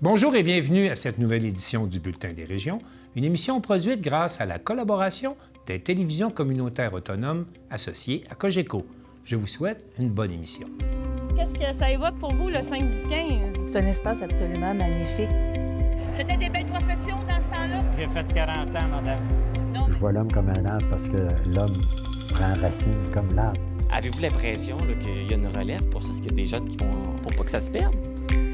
Bonjour et bienvenue à cette nouvelle édition du Bulletin des régions, une émission produite grâce à la collaboration des télévisions communautaires autonomes associées à Cogeco. Je vous souhaite une bonne émission. Qu'est-ce que ça évoque pour vous, le 5-10-15? C'est un espace absolument magnifique. C'était des belles professions dans ce temps-là? J'ai fait 40 ans, madame. Non. Je vois l'homme comme un arbre parce que l'homme prend racine comme l'arbre. Avez-vous l'impression qu'il y a une relève pour ça? Est-ce qu'il y a des jeunes qui vont pour pas que ça se perde?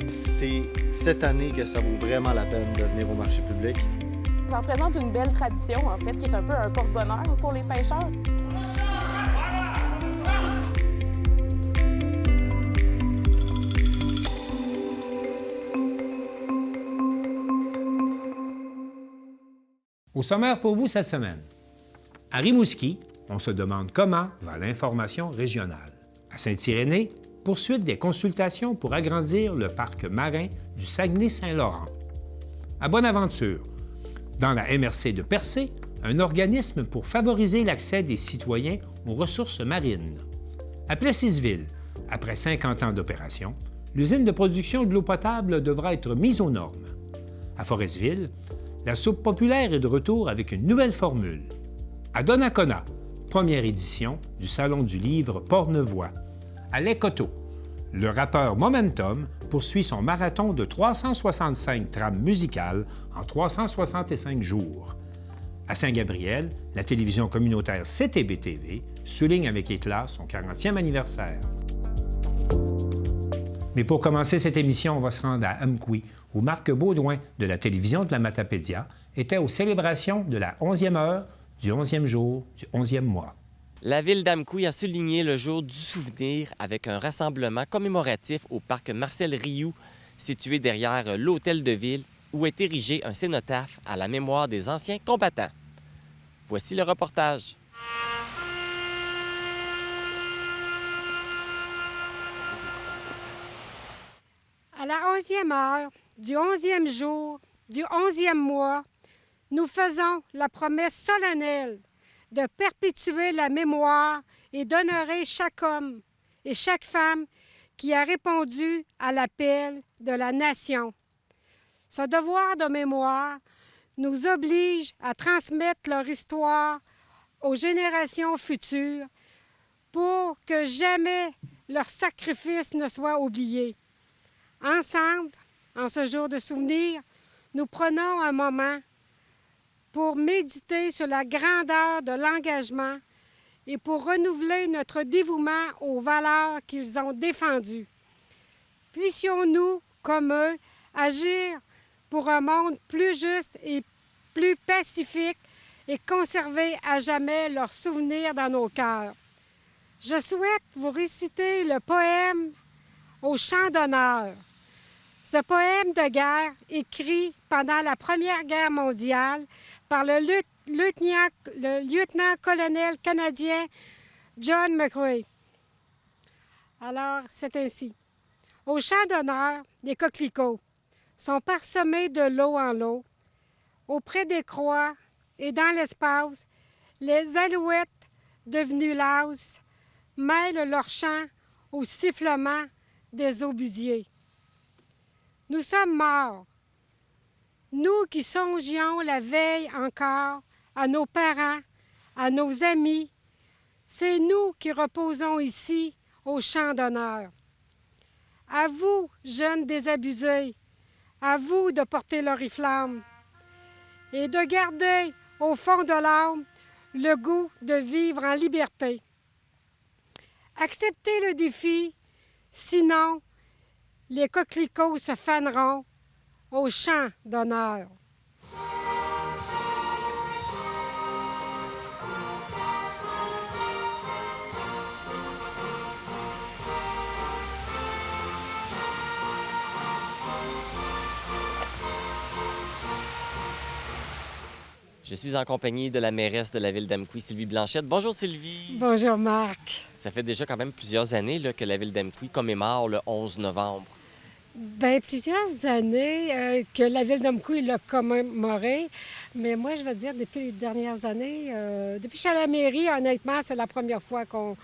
C'est cette année que ça vaut vraiment la peine de venir au marché public. Ça représente une belle tradition, en fait, qui est un peu un porte-bonheur pour les pêcheurs. Au sommaire pour vous cette semaine. À Rimouski, on se demande comment va l'information régionale. À Saint-Irénée, poursuite des consultations pour agrandir le parc marin du Saguenay-Saint-Laurent. À Bonaventure, dans la MRC de Percé, un organisme pour favoriser l'accès des citoyens aux ressources marines. À Plessisville, après 50 ans d'opération, l'usine de production de l'eau potable devra être mise aux normes. À Forestville, la soupe populaire est de retour avec une nouvelle formule. À Donnacona, première édition du Salon du livre Portnevoix. À Lécoto, le rappeur Momentum poursuit son marathon de 365 trames musicales en 365 jours. À Saint-Gabriel, la télévision communautaire CTB-TV souligne avec éclat son 40e anniversaire. Mais pour commencer cette émission, on va se rendre à Amqui, où Marc Baudouin de la télévision de la Matapédia était aux célébrations de la 11e heure du 11e jour du 11e mois. La ville d'Amqui a souligné le jour du souvenir avec un rassemblement commémoratif au parc Marcel Rioux, situé derrière l'hôtel de ville, où est érigé un cénotaphe à la mémoire des anciens combattants. Voici le reportage. À la 11e heure du 11e jour du 11e mois, nous faisons la promesse solennelle de perpétuer la mémoire et d'honorer chaque homme et chaque femme qui a répondu à l'appel de la nation. Ce devoir de mémoire nous oblige à transmettre leur histoire aux générations futures pour que jamais leur sacrifice ne soit oublié. Ensemble, en ce jour de souvenir, nous prenons un moment pour méditer sur la grandeur de l'engagement et pour renouveler notre dévouement aux valeurs qu'ils ont défendues. Puissions-nous, comme eux, agir pour un monde plus juste et plus pacifique et conserver à jamais leurs souvenirs dans nos cœurs. Je souhaite vous réciter le poème « Au chant d'honneur ». Ce poème de guerre, écrit pendant la Première Guerre mondiale par le lieutenant-colonel canadien John McCrae. Alors, c'est ainsi. Au champ d'honneur, les coquelicots sont parsemés de lot en lot. Auprès des croix et dans l'espace, les alouettes devenues lasses mêlent leur chant au sifflement des obusiers. Nous sommes morts, nous qui songions la veille encore à nos parents, à nos amis. C'est nous qui reposons ici au champ d'honneur. À vous, jeunes désabusés, à vous de porter l'oriflamme et de garder au fond de l'âme le goût de vivre en liberté. Acceptez le défi, sinon les coquelicots se faneront au champ d'honneur. Je suis en compagnie de la mairesse de la ville d'Amqui, Sylvie Blanchette. Bonjour Sylvie. Bonjour Marc. Ça fait déjà quand même plusieurs années là, que la ville d'Amqui commémore le 11 novembre. Bien, plusieurs années que la ville d'Amqui l'a commémoré, mais moi, je vais dire, depuis les dernières années, depuis que je suis à la mairie, honnêtement, c'est la première fois qu'on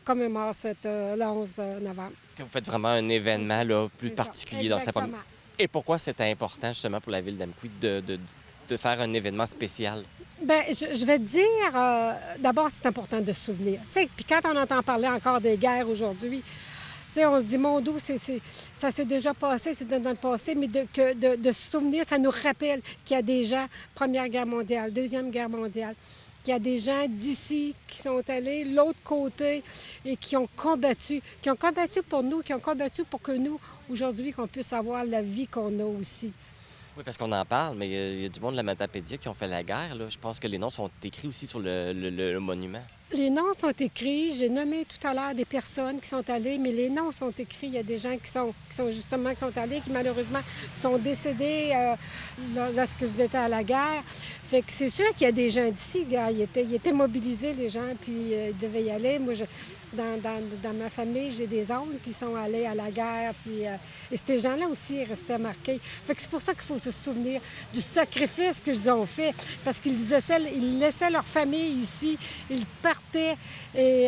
commémore le 11 novembre. Que vous faites vraiment un événement là, plus particulier dans sa Exactement. Et pourquoi c'était important, justement, pour la ville d'Amqui de faire un événement spécial? Bien, je vais te dire, d'abord, c'est important de se souvenir. Tu sais, puis quand on entend parler encore des guerres aujourd'hui, tu sais, on se dit, mon Dieu, ça s'est déjà passé, c'est dans le passé, mais de se souvenir, ça nous rappelle qu'il y a des gens, Première Guerre mondiale, Deuxième Guerre mondiale, qu'il y a des gens d'ici qui sont allés de l'autre côté et qui ont combattu pour nous, qui ont combattu pour que nous, aujourd'hui, qu'on puisse avoir la vie qu'on a aussi. Oui, parce qu'on en parle, mais il y a du monde de la Matapédia qui ont fait la guerre. Là. Je pense que les noms sont écrits aussi sur le monument. Les noms sont écrits. J'ai nommé tout à l'heure des personnes qui sont allées, mais les noms sont écrits. Il y a des gens qui sont allés, qui malheureusement sont décédés lorsque j'étais à la guerre. Fait que c'est sûr qu'il y a des gens d'ici, gars. Ils étaient mobilisés, les gens, puis ils devaient y aller. Moi, dans ma famille, j'ai des oncles qui sont allés à la guerre, puis et ces gens-là aussi restaient marqués. Fait que c'est pour ça qu'il faut se souvenir du sacrifice qu'ils ont fait, parce qu'ils laissaient leur famille ici, ils partaient et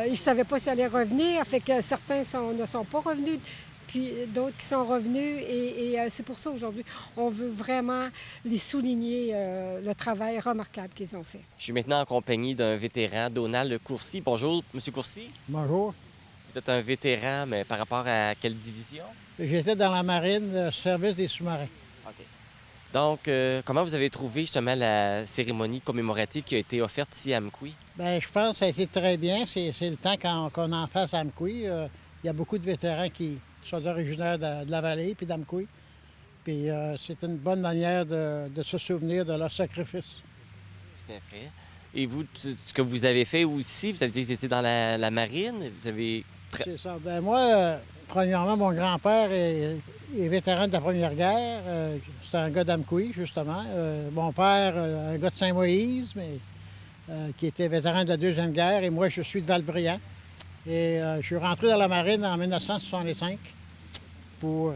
ils ne savaient pas s'ils allaient revenir. Fait que certains ne sont pas revenus, puis d'autres qui sont revenus. Et c'est pour ça aujourd'hui, on veut vraiment les souligner, le travail remarquable qu'ils ont fait. Je suis maintenant en compagnie d'un vétéran, Donald Courcy. Bonjour, M. Courcy. Bonjour. Vous êtes un vétéran, mais par rapport à quelle division? J'étais dans la marine, service des sous-marins. OK. Donc, comment vous avez trouvé justement la cérémonie commémorative qui a été offerte ici à Amqui? Bien, je pense que ça a été très bien. C'est le temps qu'on en fasse à Amqui. Il y a beaucoup de vétérans qui sont originaires de la vallée puis d'Amqui. Puis c'est une bonne manière de se souvenir de leur sacrifice. Tout à fait. Et vous, ce que vous avez fait aussi, vous avez dit que vous étiez dans la marine, vous avez... C'est ça. Bien, moi, premièrement, mon grand-père est vétéran de la Première Guerre. C'est un gars d'Amqui, justement. Mon père, un gars de Saint-Moïse, mais qui était vétéran de la Deuxième Guerre. Et moi, je suis de Val-Briand. Et je suis rentré dans la marine en 1965 pour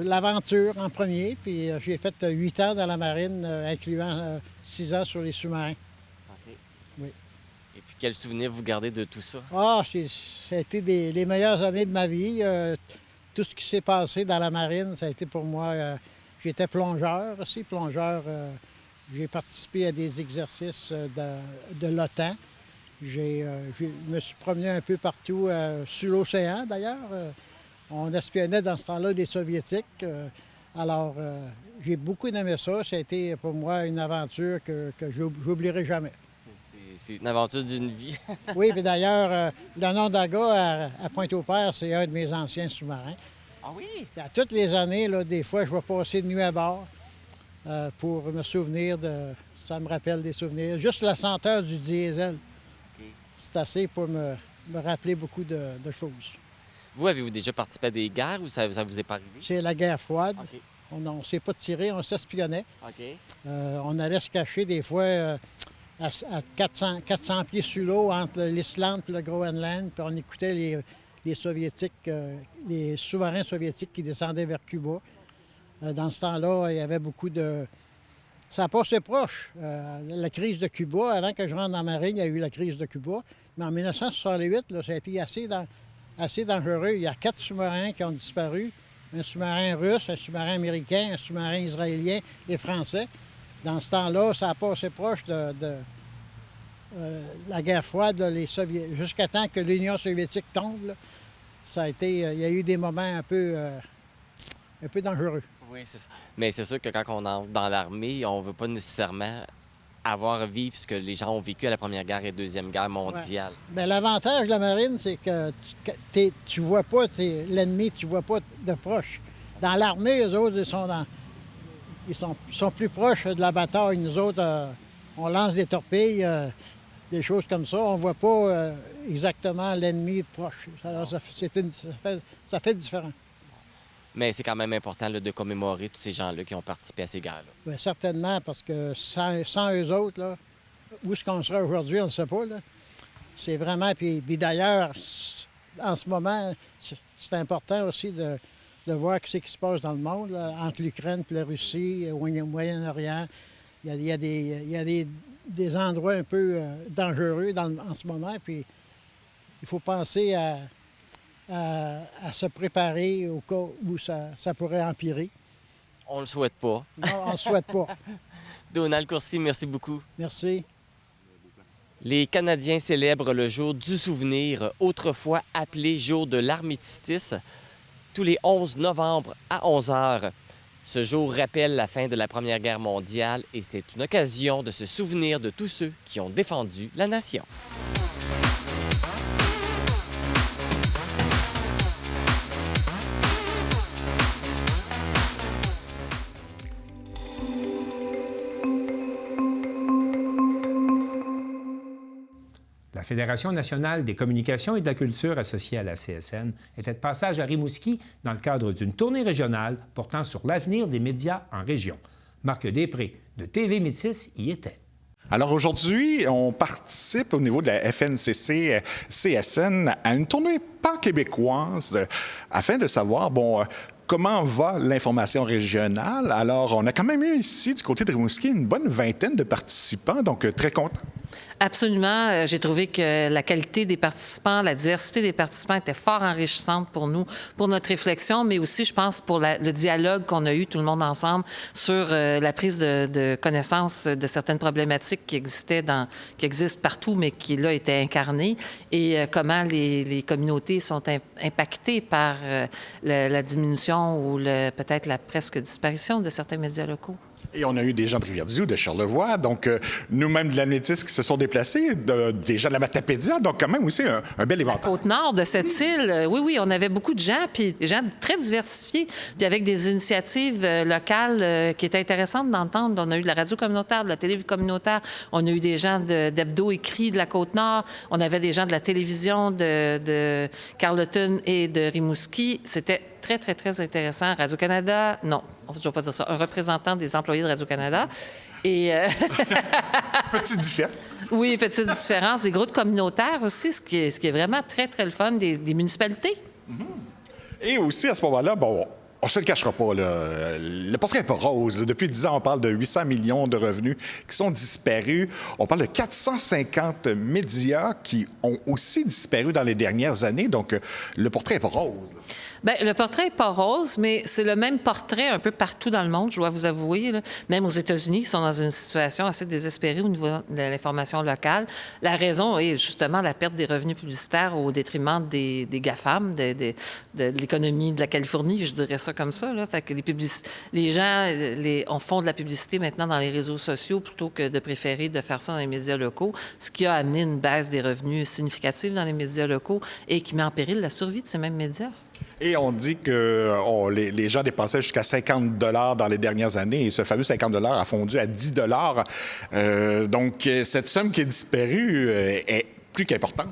l'aventure en premier. Puis j'ai fait 8 ans dans la marine, incluant 6 ans sur les sous-marins. OK. Oui. Et puis, quel souvenir vous gardez de tout ça? Ah, ça a été les meilleures années de ma vie. Tout ce qui s'est passé dans la marine, ça a été pour moi... j'étais plongeur aussi, j'ai participé à des exercices de l'OTAN. Je me suis promené un peu partout sur l'océan, d'ailleurs. On espionnait dans ce temps-là des Soviétiques. Alors, j'ai beaucoup aimé ça. Ça a été pour moi une aventure que j'oublierai jamais. C'est une aventure d'une vie. Oui, puis d'ailleurs, le Nondaga à Pointe-au-Père, c'est un de mes anciens sous-marins. Ah oui? À toutes les années, là, des fois, je vais passer de nuit à bord pour me souvenir de... Ça me rappelle des souvenirs. Juste la senteur du diesel. Okay. C'est assez pour me rappeler beaucoup de choses. Vous, avez-vous déjà participé à des guerres ou ça vous est pas arrivé? C'est la guerre froide. Okay. On ne s'est pas tiré, on s'espionnait. Okay. On allait se cacher des fois à 400 pieds sous l'eau entre l'Islande et le Groenland, puis on écoutait les Soviétiques, les sous-marins soviétiques qui descendaient vers Cuba. Dans ce temps-là, il y avait beaucoup de... Ça passait proche. La crise de Cuba, avant que je rentre dans la marine, il y a eu la crise de Cuba. Mais en 1968, là, ça a été assez dangereux. Il y a 4 sous-marins qui ont disparu. Un sous-marin russe, un sous-marin américain, un sous-marin israélien et français. Dans ce temps-là, ça a passé proche de la guerre froide, là, jusqu'à temps que l'Union soviétique tombe. Là, il y a eu des moments un peu dangereux. Oui, c'est ça. Mais c'est sûr que quand on entre dans l'armée, on ne veut pas nécessairement avoir à vivre ce que les gens ont vécu à la Première Guerre et Deuxième Guerre mondiale. Ouais. Bien, l'avantage de la marine, c'est que tu vois pas l'ennemi, tu vois pas de proche. Dans l'armée, eux autres, ils sont plus proches de la bataille. Nous autres, on lance des torpilles, des choses comme ça. On voit pas exactement l'ennemi proche. Alors, ça fait différent. Mais c'est quand même important là, de commémorer tous ces gens-là qui ont participé à ces guerres-là. Bien, certainement, parce que sans eux autres, là, où est-ce qu'on sera aujourd'hui, on ne sait pas. Là. C'est vraiment... Puis d'ailleurs, en ce moment, c'est important aussi de voir ce qui se passe dans le monde, là, entre l'Ukraine et la Russie, au Moyen-Orient. Il y a des endroits un peu dangereux en ce moment. Puis il faut penser à se préparer au cas où ça pourrait empirer. On le souhaite pas. Non, on ne le souhaite pas. Donald Courcy, merci beaucoup. Merci. Les Canadiens célèbrent le jour du souvenir, autrefois appelé jour de l'armistice, tous les 11 novembre à 11 h. Ce jour rappelle la fin de la Première Guerre mondiale et c'est une occasion de se souvenir de tous ceux qui ont défendu la nation. La Fédération nationale des communications et de la culture associée à la CSN était de passage à Rimouski dans le cadre d'une tournée régionale portant sur l'avenir des médias en région. Marc Després de TV Métis y était. Alors aujourd'hui, on participe au niveau de la FNCC-CSN à une tournée pan-québécoise afin de savoir, comment va l'information régionale. Alors, on a quand même eu ici, du côté de Rimouski, une bonne vingtaine de participants, donc très content. Absolument. J'ai trouvé que la qualité des participants, la diversité des participants était fort enrichissante pour nous, pour notre réflexion, mais aussi, je pense, pour le dialogue qu'on a eu tout le monde ensemble sur la prise de connaissance de certaines problématiques qui existent partout, mais qui, là, étaient incarnées, et comment les communautés sont impactées par la diminution ou peut-être la presque disparition de certains médias locaux. Et on a eu des gens de Rivière-du-Loup, de Charlevoix, donc nous-mêmes de la Métis qui se sont déplacés, des gens de la Matapédia, donc quand même aussi un bel éventail. La Côte-Nord de cette île, oui, on avait beaucoup de gens, puis des gens très diversifiés, puis avec des initiatives locales qui étaient intéressantes d'entendre. On a eu de la radio communautaire, de la télé communautaire, on a eu des gens d'Hebdo écrit de la Côte-Nord, on avait des gens de la télévision de Carleton et de Rimouski. C'était très, très, très intéressant. Radio-Canada, non, je ne vais pas dire ça, un représentant des employés de Radio-Canada. Et petite différence. Oui, petite différence. Des groupes communautaires aussi, ce qui est vraiment très, très le fun, des municipalités. Et aussi, à ce moment-là, on ne se le cachera pas, là. Le portrait n'est pas rose. Depuis 10 ans, on parle de 800 millions de revenus qui sont disparus. On parle de 450 médias qui ont aussi disparu dans les dernières années. Donc, le portrait n'est pas rose. Bien, le portrait n'est pas rose, mais c'est le même portrait un peu partout dans le monde, je dois vous avouer. Là. Même aux États-Unis, ils sont dans une situation assez désespérée au niveau de l'information locale. La raison est justement la perte des revenus publicitaires au détriment des GAFAM, de l'économie de la Californie, je dirais ça comme ça. Là. Fait que les gens on font de la publicité maintenant dans les réseaux sociaux plutôt que de préférer de faire ça dans les médias locaux, ce qui a amené une baisse des revenus significative dans les médias locaux et qui met en péril la survie de ces mêmes médias. Et on dit que les gens dépensaient jusqu'à 50 $ dans les dernières années et ce fameux 50 $ a fondu à 10 $. Donc, cette somme qui est disparue est plus qu'importante.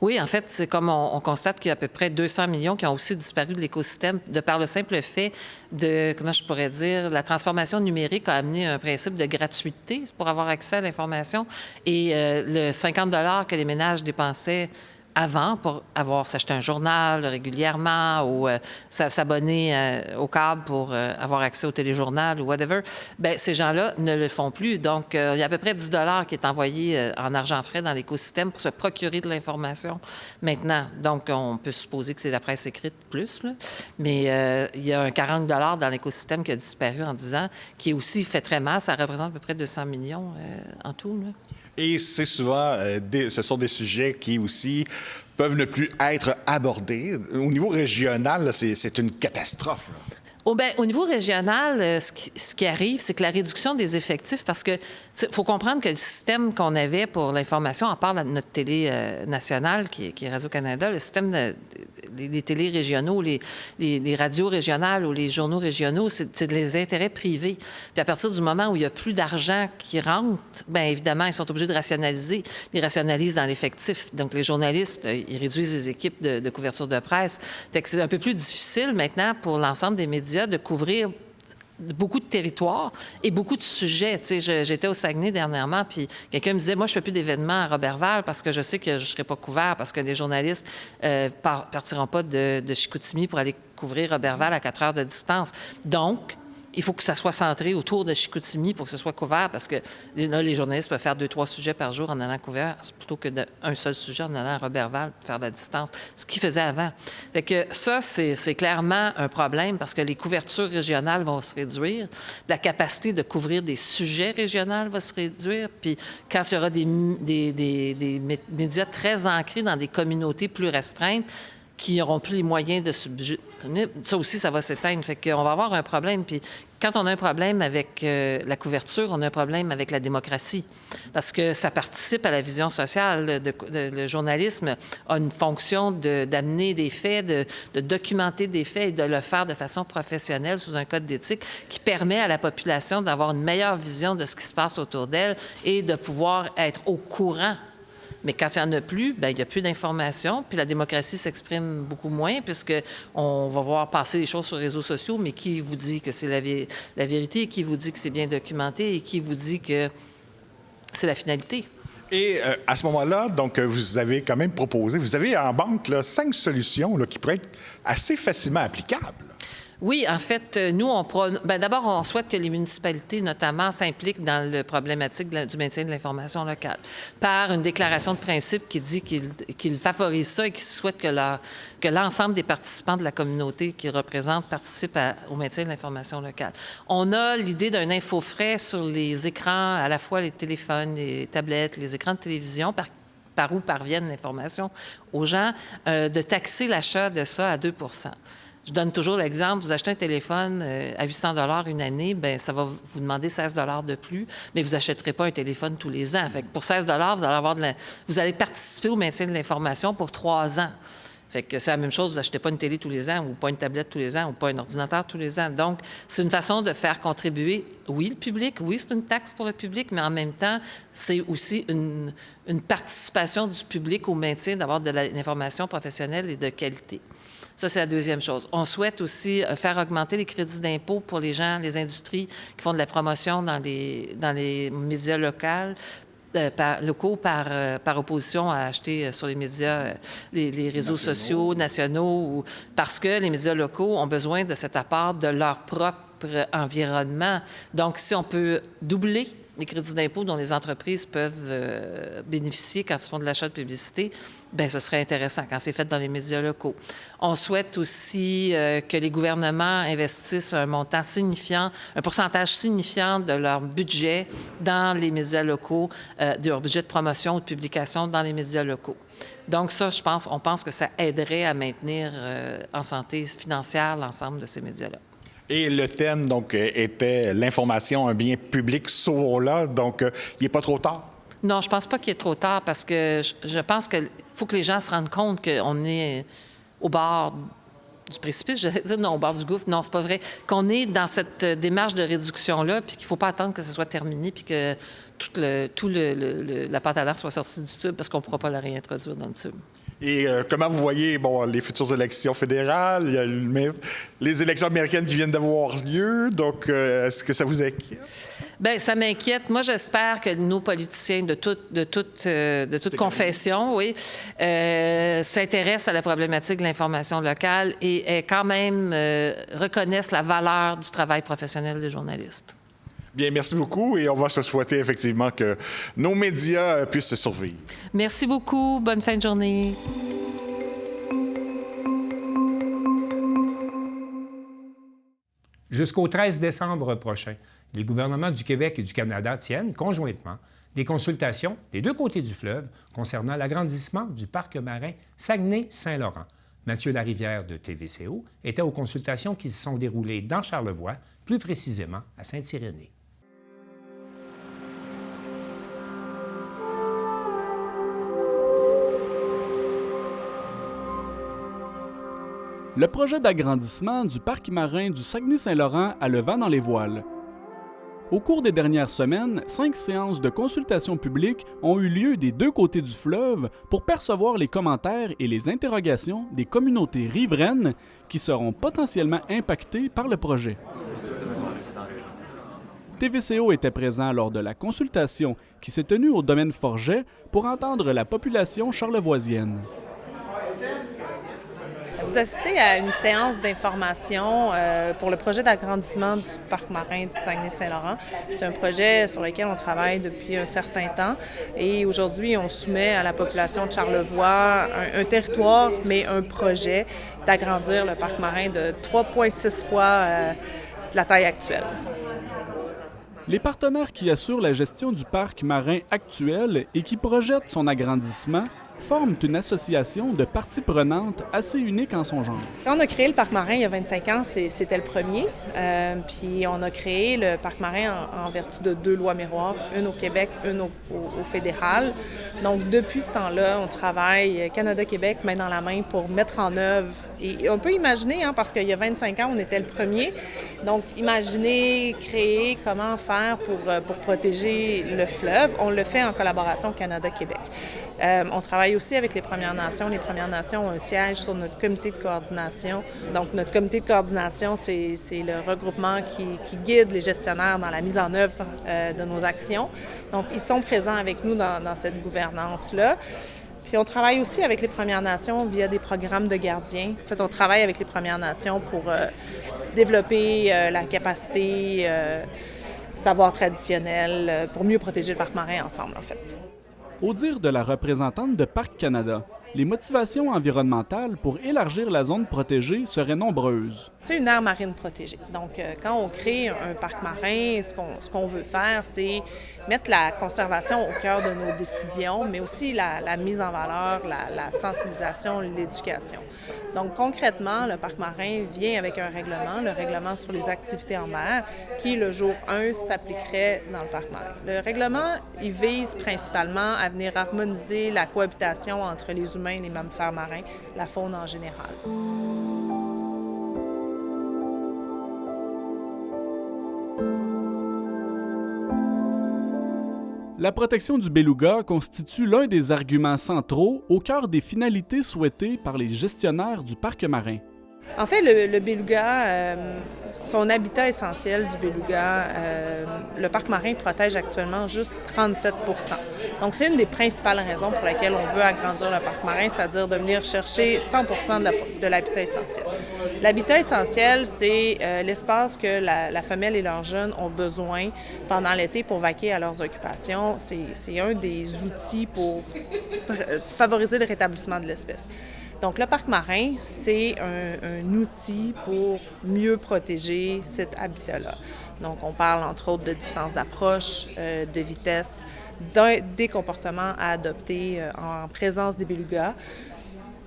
Oui, en fait, c'est comme on constate qu'il y a à peu près 200 millions qui ont aussi disparu de l'écosystème de par le simple fait de, comment je pourrais dire, la transformation numérique a amené un principe de gratuité pour avoir accès à l'information et le 50 $ que les ménages dépensaient avant pour s'acheter un journal régulièrement ou s'abonner au câble pour avoir accès au téléjournal ou whatever, bien, ces gens-là ne le font plus. Donc, il y a à peu près 10 $ qui est envoyé en argent frais dans l'écosystème pour se procurer de l'information maintenant. Donc, on peut supposer que c'est la presse écrite plus, là. Mais il y a un 40 $ dans l'écosystème qui a disparu en 10 ans, qui est aussi fait très mal. Ça représente à peu près 200 millions en tout, là. Et c'est souvent, ce sont des sujets qui aussi peuvent ne plus être abordés. Au niveau régional, là, c'est une catastrophe, là. Au niveau régional, ce qui arrive, c'est que la réduction des effectifs, parce que faut comprendre que le système qu'on avait pour l'information, on parle de notre télé nationale, qui est Radio-Canada, le système des télés régionaux, les radios régionales ou les journaux régionaux, c'est des intérêts privés. Puis à partir du moment où il n'y a plus d'argent qui rentre, bien évidemment, ils sont obligés de rationaliser. Ils rationalisent dans l'effectif. Donc les journalistes, ils réduisent les équipes de couverture de presse. Fait que c'est un peu plus difficile maintenant pour l'ensemble des médias de couvrir beaucoup de territoires et beaucoup de sujets. Tu sais, j'étais au Saguenay dernièrement, puis quelqu'un me disait, moi, je fais plus d'événements à Robertval parce que je sais que je ne serai pas couvert, parce que les journalistes partiront pas de Chicoutimi pour aller couvrir Robertval à 4 heures de distance. Donc, il faut que ça soit centré autour de Chicoutimi pour que ce soit couvert, parce que là, les journalistes peuvent faire 2-3 sujets par jour en allant couvert, plutôt que d'un seul sujet en allant à Roberval pour faire de la distance, ce qu'ils faisaient avant. Fait que ça, c'est clairement un problème, parce que les couvertures régionales vont se réduire, la capacité de couvrir des sujets régionaux va se réduire, puis quand il y aura des médias très ancrés dans des communautés plus restreintes, qui n'auront plus les moyens de subvenir, ça aussi, ça va s'éteindre. Fait qu'on va avoir un problème. Puis quand on a un problème avec la couverture, on a un problème avec la démocratie. Parce que ça participe à la vision sociale. Le journalisme a une fonction d'amener des faits, de documenter des faits et de le faire de façon professionnelle sous un code d'éthique qui permet à la population d'avoir une meilleure vision de ce qui se passe autour d'elle et de pouvoir être au courant. Mais quand il n'y en a plus, bien, il n'y a plus d'informations, puis la démocratie s'exprime beaucoup moins, puisqu'on va voir passer les choses sur les réseaux sociaux, mais qui vous dit que c'est la vérité, qui vous dit que c'est bien documenté et qui vous dit que c'est la finalité. Et à ce moment-là, donc, vous avez quand même proposé, vous avez en banque là, 5 solutions là, qui pourraient être assez facilement applicables. Oui, en fait, nous, d'abord, on souhaite que les municipalités, notamment, s'impliquent dans la problématique du maintien de l'information locale par une déclaration de principe qui dit qu'ils favorisent ça et qu'ils souhaitent que l'ensemble des participants de la communauté qu'ils représentent participent au maintien de l'information locale. On a l'idée d'un infofrais sur les écrans, à la fois les téléphones, les tablettes, les écrans de télévision, par où parviennent l'information aux gens, de taxer l'achat de ça à 2 %. Je donne toujours l'exemple, vous achetez un téléphone à 800 $ une année, bien, ça va vous demander 16 $ de plus, mais vous n'achèterez pas un téléphone tous les ans. Fait que pour 16 $ vous allez participer au maintien de l'information pour 3 ans. Fait que c'est la même chose, vous n'achetez pas une télé tous les ans, ou pas une tablette tous les ans, ou pas un ordinateur tous les ans. Donc, c'est une façon de faire contribuer, oui, le public, oui, c'est une taxe pour le public, mais en même temps, c'est aussi une participation du public au maintien d'avoir de l'information professionnelle et de qualité. Ça, c'est la deuxième chose. On souhaite aussi faire augmenter les crédits d'impôt pour les gens, les industries qui font de la promotion dans les médias locaux, par opposition à acheter sur les médias, les réseaux sociaux nationaux, parce que les médias locaux ont besoin de cet apport de leur propre environnement. Donc, si on peut doubler les crédits d'impôt dont les entreprises peuvent bénéficier quand ils font de l'achat de publicité, bien, ce serait intéressant quand c'est fait dans les médias locaux. On souhaite aussi que les gouvernements investissent un montant signifiant, un pourcentage signifiant de leur budget dans les médias locaux, de leur budget de promotion ou de publication dans les médias locaux. Donc ça, on pense que ça aiderait à maintenir en santé financière l'ensemble de ces médias-là. Et le thème, donc, était l'information, un bien public, sauvons-la. Donc, il n'est pas trop tard? Non, je pense pas qu'il est trop tard parce que je pense qu'il faut que les gens se rendent compte qu'on est au bord du précipice. J'allais dire non, au bord du gouffre. Non, c'est pas vrai. Qu'on est dans cette démarche de réduction-là, puis qu'il ne faut pas attendre que ce soit terminé, puis que la pâte à dents soit sortie du tube parce qu'on ne pourra pas la réintroduire dans le tube. Et comment vous voyez les futures élections fédérales? Il y a les élections américaines qui viennent d'avoir lieu. Donc, est-ce que ça vous inquiète? Bien, ça m'inquiète. Moi, j'espère que nos politiciens de toute confession, oui, s'intéressent à la problématique de l'information locale et quand même reconnaissent la valeur du travail professionnel des journalistes. Bien, merci beaucoup et on va se souhaiter effectivement que nos médias puissent survivre. Merci beaucoup. Bonne fin de journée. Jusqu'au 13 décembre prochain, les gouvernements du Québec et du Canada tiennent conjointement des consultations des deux côtés du fleuve concernant l'agrandissement du parc marin Saguenay-Saint-Laurent. Mathieu Larivière de TVCO était aux consultations qui se sont déroulées dans Charlevoix, plus précisément à Saint-Irénée. Le projet d'agrandissement du parc marin du Saguenay-Saint-Laurent a le vent dans les voiles. Au cours des dernières semaines, 5 séances de consultation publique ont eu lieu des deux côtés du fleuve pour percevoir les commentaires et les interrogations des communautés riveraines qui seront potentiellement impactées par le projet. TVCO était présent lors de la consultation qui s'est tenue au domaine Forget pour entendre la population charlevoisienne. Vous assistez à une séance d'information pour le projet d'agrandissement du parc marin du Saguenay-Saint-Laurent. C'est un projet sur lequel on travaille depuis un certain temps et aujourd'hui, on soumet à la population de Charlevoix un territoire, mais un projet d'agrandir le parc marin de 3,6 fois la taille actuelle. Les partenaires qui assurent la gestion du parc marin actuel et qui projettent son agrandissement forment une association de parties prenantes assez unique en son genre. Quand on a créé le parc marin il y a 25 ans, c'était le premier. Puis on a créé le parc marin en vertu de 2 lois miroirs, une au Québec, une au fédéral. Donc depuis ce temps-là, on travaille Canada-Québec main dans la main pour mettre en œuvre. Et on peut imaginer, parce qu'il y a 25 ans, on était le premier. Donc imaginer, créer, comment faire pour protéger le fleuve. On le fait en collaboration Canada-Québec. On travaille aussi avec les Premières Nations. Les Premières Nations ont un siège sur notre comité de coordination. Donc, notre comité de coordination, c'est le regroupement qui guide les gestionnaires dans la mise en œuvre de nos actions. Donc, ils sont présents avec nous dans cette gouvernance-là. Puis, on travaille aussi avec les Premières Nations via des programmes de gardiens. En fait, on travaille avec les Premières Nations pour développer la capacité, savoir traditionnel, pour mieux protéger le parc marin ensemble, en fait. Au dire de la représentante de Parcs Canada, les motivations environnementales pour élargir la zone protégée seraient nombreuses. C'est une aire marine protégée. Donc, quand on crée un parc marin, ce qu'on veut faire, c'est mettre la conservation au cœur de nos décisions, mais aussi la mise en valeur, la sensibilisation, l'éducation. Donc, concrètement, le parc marin vient avec un règlement, le règlement sur les activités en mer, qui, le jour 1, s'appliquerait dans le parc marin. Le règlement, il vise principalement à venir harmoniser la cohabitation entre les humains et les mammifères marins, la faune en général. La protection du beluga constitue l'un des arguments centraux au cœur des finalités souhaitées par les gestionnaires du parc marin. En fait, le beluga, son habitat essentiel du beluga, le parc marin protège actuellement juste 37 %. Donc, c'est une des principales raisons pour lesquelles on veut agrandir le parc marin, c'est-à-dire de venir chercher 100 % de l'habitat essentiel. L'habitat essentiel, c'est l'espace que la femelle et leurs jeunes ont besoin pendant l'été pour vaquer à leurs occupations. C'est un des outils pour favoriser le rétablissement de l'espèce. Donc, le parc marin, c'est un outil pour mieux protéger cet habitat-là. Donc, on parle entre autres de distance d'approche, de vitesse, des comportements à adopter en présence des belugas.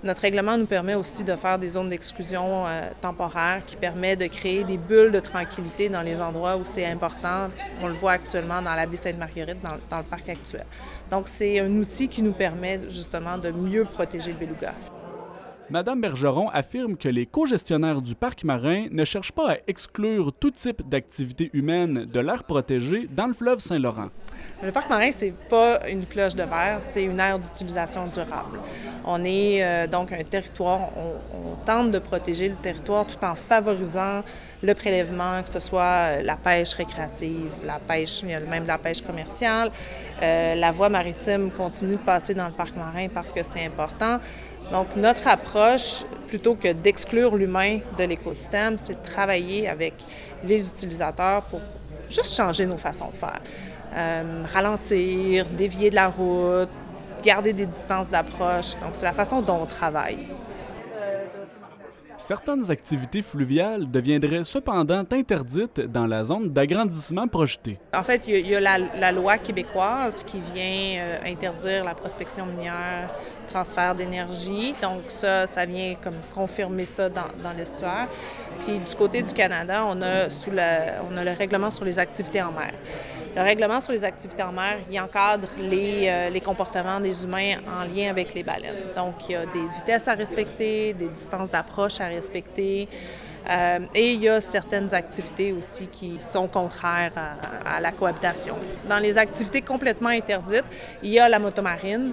Notre règlement nous permet aussi de faire des zones d'exclusion temporaires qui permettent de créer des bulles de tranquillité dans les endroits où c'est important. On le voit actuellement dans la baie Sainte-Marguerite, dans le parc actuel. Donc, c'est un outil qui nous permet justement de mieux protéger le beluga. Madame Bergeron affirme que les co-gestionnaires du parc marin ne cherchent pas à exclure tout type d'activité humaine de l'aire protégée dans le fleuve Saint-Laurent. Le parc marin, c'est pas une cloche de verre, c'est une aire d'utilisation durable. On est donc un territoire, on tente de protéger le territoire tout en favorisant le prélèvement, que ce soit la pêche récréative, la pêche, même la pêche commerciale. La voie maritime continue de passer dans le parc marin parce que c'est important. Donc, notre approche, plutôt que d'exclure l'humain de l'écosystème, c'est de travailler avec les utilisateurs pour juste changer nos façons de faire. Ralentir, dévier de la route, garder des distances d'approche. Donc, c'est la façon dont on travaille. Certaines activités fluviales deviendraient cependant interdites dans la zone d'agrandissement projetée. En fait, il y a la loi québécoise qui vient interdire la prospection minière, transfert d'énergie. Donc ça vient comme confirmer ça dans l'estuaire. Puis du côté du Canada, on a le règlement sur les activités en mer. Le règlement sur les activités en mer, il encadre les comportements des humains en lien avec les baleines. Donc, il y a des vitesses à respecter, des distances d'approche à respecter. Et il y a certaines activités aussi qui sont contraires à la cohabitation. Dans les activités complètement interdites, il y a la motomarine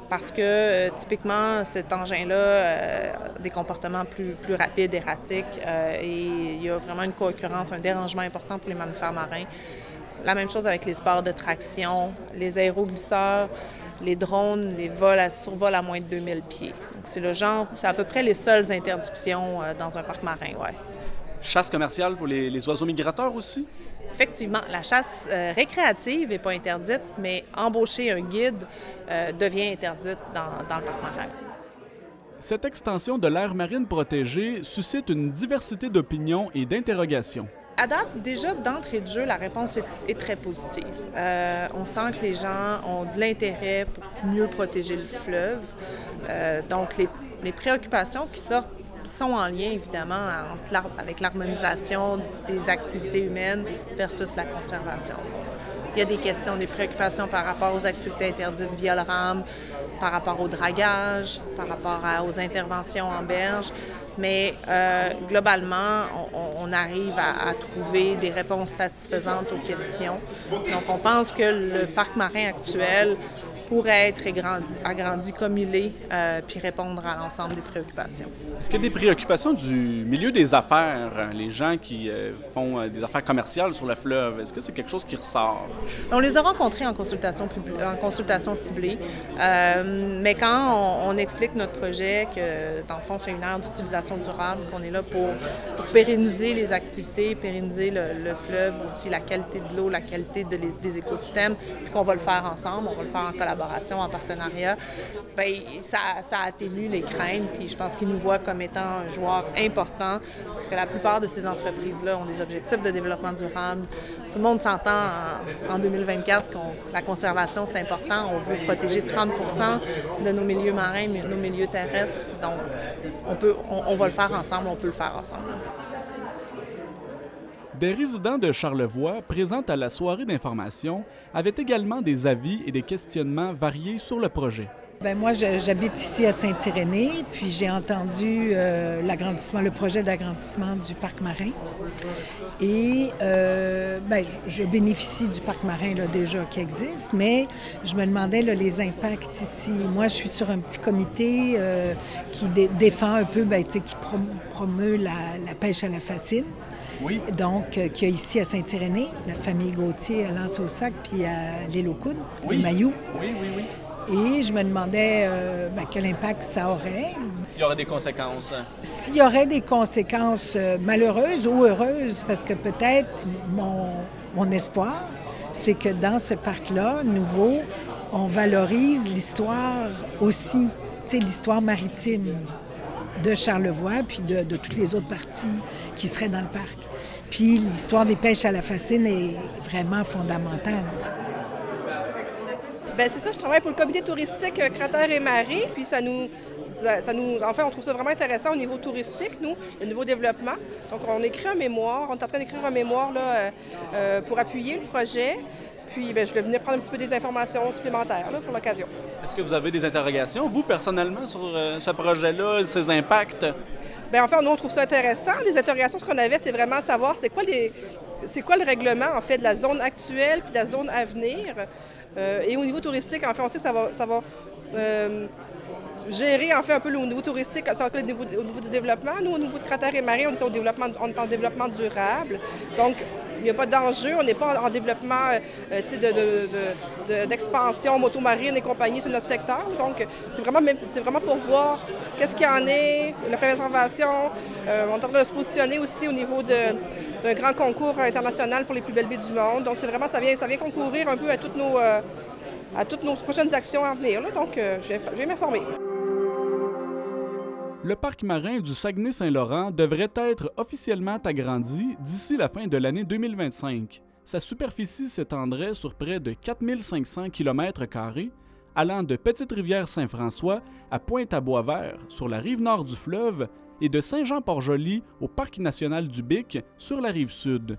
parce que typiquement, cet engin-là a des comportements plus rapides, erratiques et il y a vraiment une co-occurrence, un dérangement important pour les mammifères marins. La même chose avec les sports de traction, les aéroglisseurs, les drones, les survols à moins de 2000 pieds. Donc, c'est à peu près les seules interdictions dans un parc marin, ouais. Chasse commerciale pour les oiseaux migrateurs aussi? Effectivement, la chasse récréative n'est pas interdite, mais embaucher un guide devient interdite dans le parc marin. Cette extension de l'aire marine protégée suscite une diversité d'opinions et d'interrogations. À date, déjà, d'entrée de jeu, la réponse est très positive. On sent que les gens ont de l'intérêt pour mieux protéger le fleuve. Donc, les préoccupations qui sont en lien, évidemment, avec l'harmonisation des activités humaines versus la conservation. Il y a des questions, des préoccupations par rapport aux activités interdites via le rame, par rapport au dragage, par rapport aux interventions en berge. Mais globalement, on arrive à trouver des réponses satisfaisantes aux questions. Donc, on pense que le parc marin actuel pourrait être agrandi comme il est, puis répondre à l'ensemble des préoccupations. Est-ce qu'il y a des préoccupations du milieu des affaires, les gens qui font des affaires commerciales sur le fleuve? Est-ce que c'est quelque chose qui ressort? On les a rencontrés en consultation ciblée, mais quand on explique notre projet, que dans le fond, c'est une aire d'utilisation durable, qu'on est là pour pérenniser les activités, pérenniser le fleuve, aussi la qualité de l'eau, la qualité des écosystèmes, puis qu'on va le faire ensemble, on va le faire en collaboration, en partenariat, bien, ça atténue les craintes, puis je pense qu'ils nous voient comme étant un joueur important, parce que la plupart de ces entreprises-là ont des objectifs de développement durable. Tout le monde s'entend en 2024 que la conservation, c'est important. On veut protéger 30 % de nos milieux marins, de nos milieux terrestres. Donc, on va le faire ensemble, on peut le faire ensemble. Des résidents de Charlevoix, présents à la soirée d'information, avaient également des avis et des questionnements variés sur le projet. Bien, moi, j'habite ici à Saint-Irénée, puis j'ai entendu le projet d'agrandissement du parc marin. Et je bénéficie du parc marin là, déjà qui existe, mais je me demandais les impacts ici. Moi, je suis sur un petit comité qui défend un peu, qui promeut la pêche à la fascine. Oui. Donc, qu'il y a ici à Saint-Irénée, la famille Gauthier à L'Anse-au-Sac, puis à l'île aux Coudes, oui. les Mailloux. Oui. Et je me demandais quel impact ça aurait. S'il y aurait des conséquences. S'il y aurait des conséquences malheureuses ou heureuses, parce que peut-être mon espoir, c'est que dans ce parc-là, nouveau, on valorise l'histoire aussi, l'histoire maritime de Charlevoix, puis de toutes les autres parties qui seraient dans le parc. Puis l'histoire des pêches à la fascine est vraiment fondamentale. Bien, c'est ça, je travaille pour le comité touristique Cratère et Marée, puis en fait, on trouve ça vraiment intéressant au niveau touristique, nous, le niveau développement. Donc, on est en train d'écrire un mémoire là, pour appuyer le projet. Puis, je vais venir prendre un petit peu des informations supplémentaires là, pour l'occasion. Est-ce que vous avez des interrogations, vous, personnellement, sur ce projet-là, ses impacts? Bien, en fait, nous, on trouve ça intéressant. Les interrogations, ce qu'on avait, c'est vraiment savoir c'est quoi le règlement, en fait, de la zone actuelle puis de la zone à venir. Et au niveau touristique, en fait, on sait que ça va gérer, en fait, un peu au niveau touristique, au niveau du développement. Nous, au niveau de Cratère et Marée, on est en développement durable. Donc, il n'y a pas d'enjeu. On n'est pas en développement d'expansion motomarine et compagnie sur notre secteur. Donc, c'est vraiment pour voir qu'est-ce qu'il y en est, la préservation. On est en train de se positionner aussi au niveau d'un grand concours international pour les plus belles baies du monde. Donc, c'est vraiment, ça vient concourir un peu à toutes nos prochaines actions à venir. Là. Donc, je vais m'informer. Le parc marin du Saguenay-Saint-Laurent devrait être officiellement agrandi d'ici la fin de l'année 2025. Sa superficie s'étendrait sur près de 4500 km², allant de Petite-Rivière-Saint-François à Pointe-à-Boisvert, sur la rive nord du fleuve, et de Saint-Jean-Port-Joli au Parc national du Bic, sur la rive sud.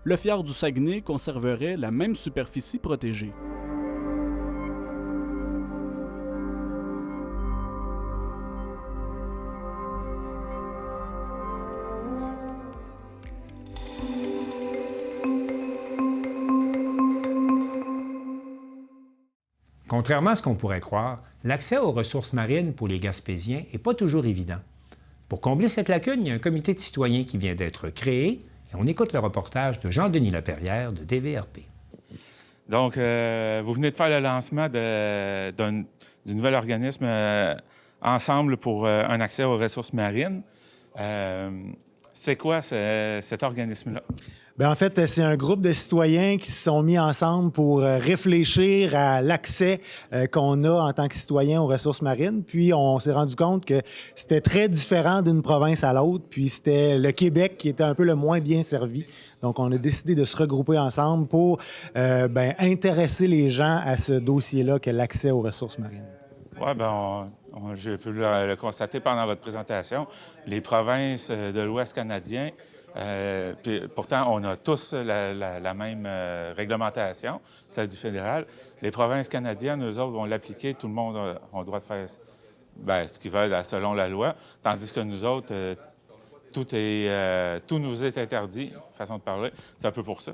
Le fjord du Saguenay conserverait la même superficie protégée. Contrairement à ce qu'on pourrait croire, l'accès aux ressources marines pour les Gaspésiens n'est pas toujours évident. Pour combler cette lacune, il y a un comité de citoyens qui vient d'être créé et on écoute le reportage de Jean-Denis Laperrière de DVRP. Donc, vous venez de faire le lancement du nouvel organisme ensemble pour un accès aux ressources marines. C'est quoi cet organisme-là? Bien, en fait, c'est un groupe de citoyens qui se sont mis ensemble pour réfléchir à l'accès qu'on a en tant que citoyen aux ressources marines. Puis, on s'est rendu compte que c'était très différent d'une province à l'autre. Puis, c'était le Québec qui était un peu le moins bien servi. Donc, on a décidé de se regrouper ensemble pour intéresser les gens à ce dossier-là, que l'accès aux ressources marines. Oui, bien, j'ai pu le constater pendant votre présentation. Les provinces de l'Ouest canadien, puis pourtant, on a tous la même réglementation, celle du fédéral. Les provinces canadiennes, eux autres, vont l'appliquer. Tout le monde a le droit de faire ce qu'ils veulent selon la loi. Tandis que nous autres, tout nous est interdit, façon de parler. C'est un peu pour ça.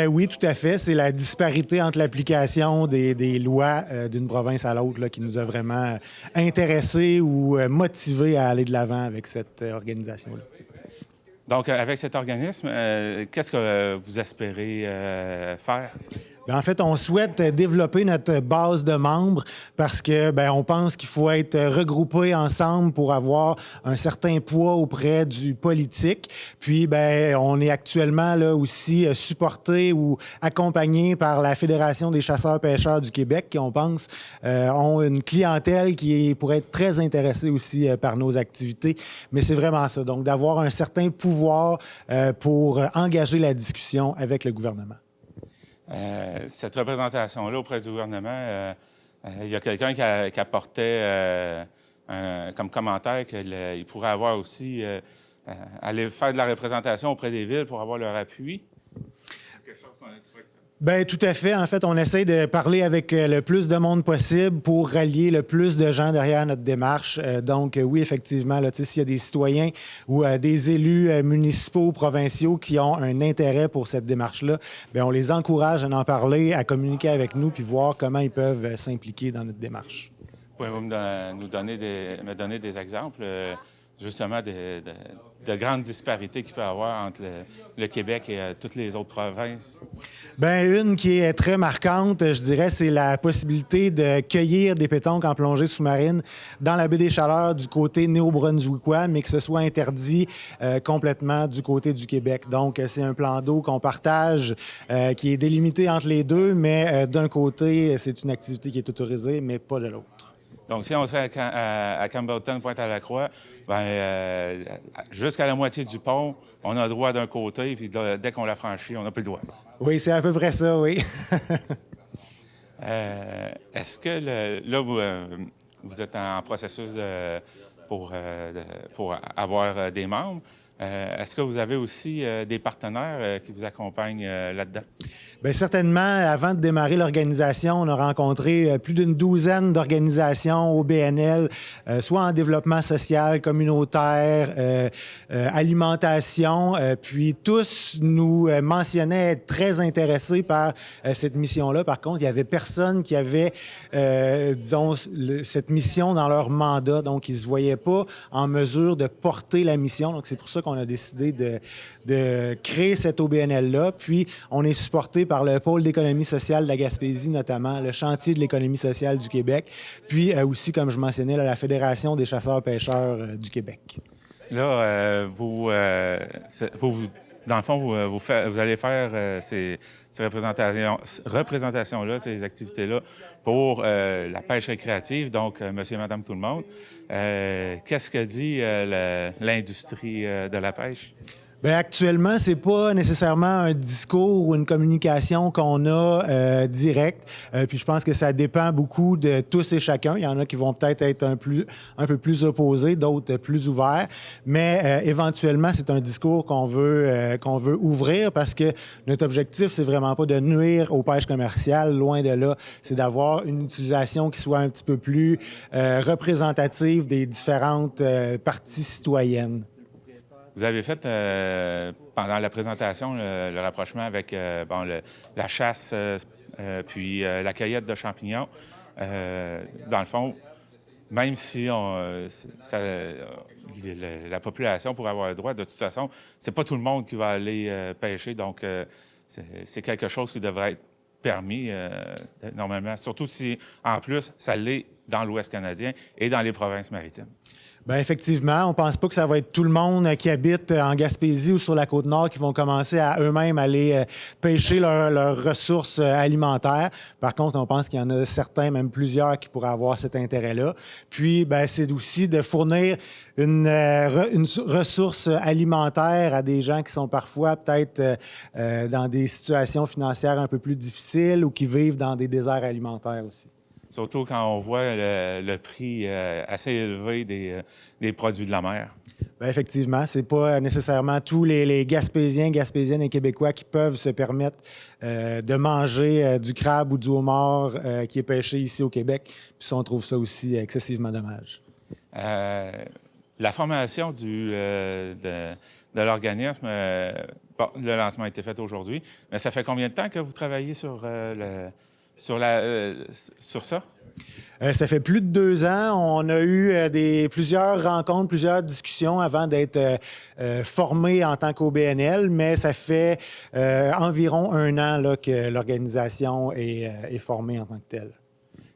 Oui, tout à fait. C'est la disparité entre l'application des lois d'une province à l'autre là, qui nous a vraiment intéressés ou motivés à aller de l'avant avec cette organisation-là. Donc, avec cet organisme, qu'est-ce que vous espérez faire? Bien, en fait, on souhaite développer notre base de membres parce que on pense qu'il faut être regroupés ensemble pour avoir un certain poids auprès du politique. Puis, on est actuellement là aussi supporté ou accompagné par la Fédération des chasseurs-pêcheurs du Québec qui, on pense, ont une clientèle qui pourrait être très intéressée aussi par nos activités. Mais c'est vraiment ça. Donc, d'avoir un certain pouvoir pour engager la discussion avec le gouvernement. Cette représentation-là auprès du gouvernement, il y a quelqu'un qui apportait comme commentaire qu'il pourrait avoir aussi aller faire de la représentation auprès des villes pour avoir leur appui. Quelque chose qu'on Bien, tout à fait. En fait, on essaie de parler avec le plus de monde possible pour rallier le plus de gens derrière notre démarche. Donc, oui, effectivement, là, s'il y a des citoyens ou des élus municipaux, provinciaux qui ont un intérêt pour cette démarche-là, bien, on les encourage à en parler, à communiquer avec nous puis voir comment ils peuvent s'impliquer dans notre démarche. Pouvez-vous me donner des exemples, justement, de grandes disparités qu'il peut y avoir entre le Québec et toutes les autres provinces? Bien, une qui est très marquante, je dirais, c'est la possibilité de cueillir des pétoncles en plongée sous-marine dans la baie des Chaleurs du côté néo-brunswickois, mais que ce soit interdit complètement du côté du Québec. Donc, c'est un plan d'eau qu'on partage, qui est délimité entre les deux, mais d'un côté, c'est une activité qui est autorisée, mais pas de l'autre. Donc, si on serait à Campbellton, Pointe-à-la-Croix, jusqu'à la moitié du pont, on a le droit d'un côté, puis dès qu'on l'a franchi, on n'a plus le droit. Oui, c'est à peu près ça, oui. Est-ce que là, vous êtes en processus pour avoir des membres? Est-ce que vous avez aussi des partenaires qui vous accompagnent là-dedans? Bien, certainement. Avant de démarrer l'organisation, on a rencontré plus d'une douzaine d'organisations au BNL, soit en développement social, communautaire, alimentation. Puis tous nous mentionnaient être très intéressés par cette mission-là. Par contre, il n'y avait personne qui avait, disons, cette mission dans leur mandat. Donc, ils ne se voyaient pas en mesure de porter la mission. Donc, c'est pour ça qu'on a décidé de créer cette OBNL-là. Puis, on est supporté par le pôle d'économie sociale de la Gaspésie, notamment le chantier de l'économie sociale du Québec, puis aussi, comme je mentionnais, la Fédération des chasseurs-pêcheurs du Québec. Là, dans le fond, vous allez faire ces représentations-là, ces activités-là pour la pêche récréative, donc monsieur et madame tout le monde. Qu'est-ce que dit l'industrie de la pêche? Bien, actuellement, c'est pas nécessairement un discours ou une communication qu'on a direct. Puis je pense que ça dépend beaucoup de tous et chacun. Il y en a qui vont peut-être être un peu plus opposés, d'autres plus ouverts. Mais éventuellement, c'est un discours qu'on veut ouvrir parce que notre objectif, c'est vraiment pas de nuire aux pêches commerciales. Loin de là, c'est d'avoir une utilisation qui soit un petit peu plus représentative des différentes parties citoyennes. Vous avez fait, pendant la présentation, le rapprochement avec la chasse puis la cueillette de champignons. Dans le fond, même si la population pourrait avoir le droit, de toute façon, c'est pas tout le monde qui va aller pêcher. Donc, c'est quelque chose qui devrait être permis normalement, surtout si, en plus, ça l'est dans l'Ouest canadien et dans les provinces maritimes. Bien, effectivement, on ne pense pas que ça va être tout le monde qui habite en Gaspésie ou sur la Côte-Nord qui vont commencer à eux-mêmes aller pêcher leurs ressources alimentaires. Par contre, on pense qu'il y en a certains, même plusieurs, qui pourraient avoir cet intérêt-là. Puis, bien, c'est aussi de fournir une ressource alimentaire à des gens qui sont parfois peut-être dans des situations financières un peu plus difficiles ou qui vivent dans des déserts alimentaires aussi. Surtout quand on voit le prix assez élevé des produits de la mer. Bien, effectivement, ce n'est pas nécessairement tous les Gaspésiens, Gaspésiennes et Québécois qui peuvent se permettre de manger du crabe ou du homard qui est pêché ici au Québec. Puis ça, on trouve ça aussi excessivement dommage. La formation de l'organisme, bon, le lancement a été fait aujourd'hui, mais ça fait combien de temps que vous travaillez sur ça? Ça fait plus de 2 ans. On a eu plusieurs rencontres, plusieurs discussions avant d'être formés en tant qu'OBNL, mais ça fait environ 1 an là, que l'organisation est formée en tant que telle.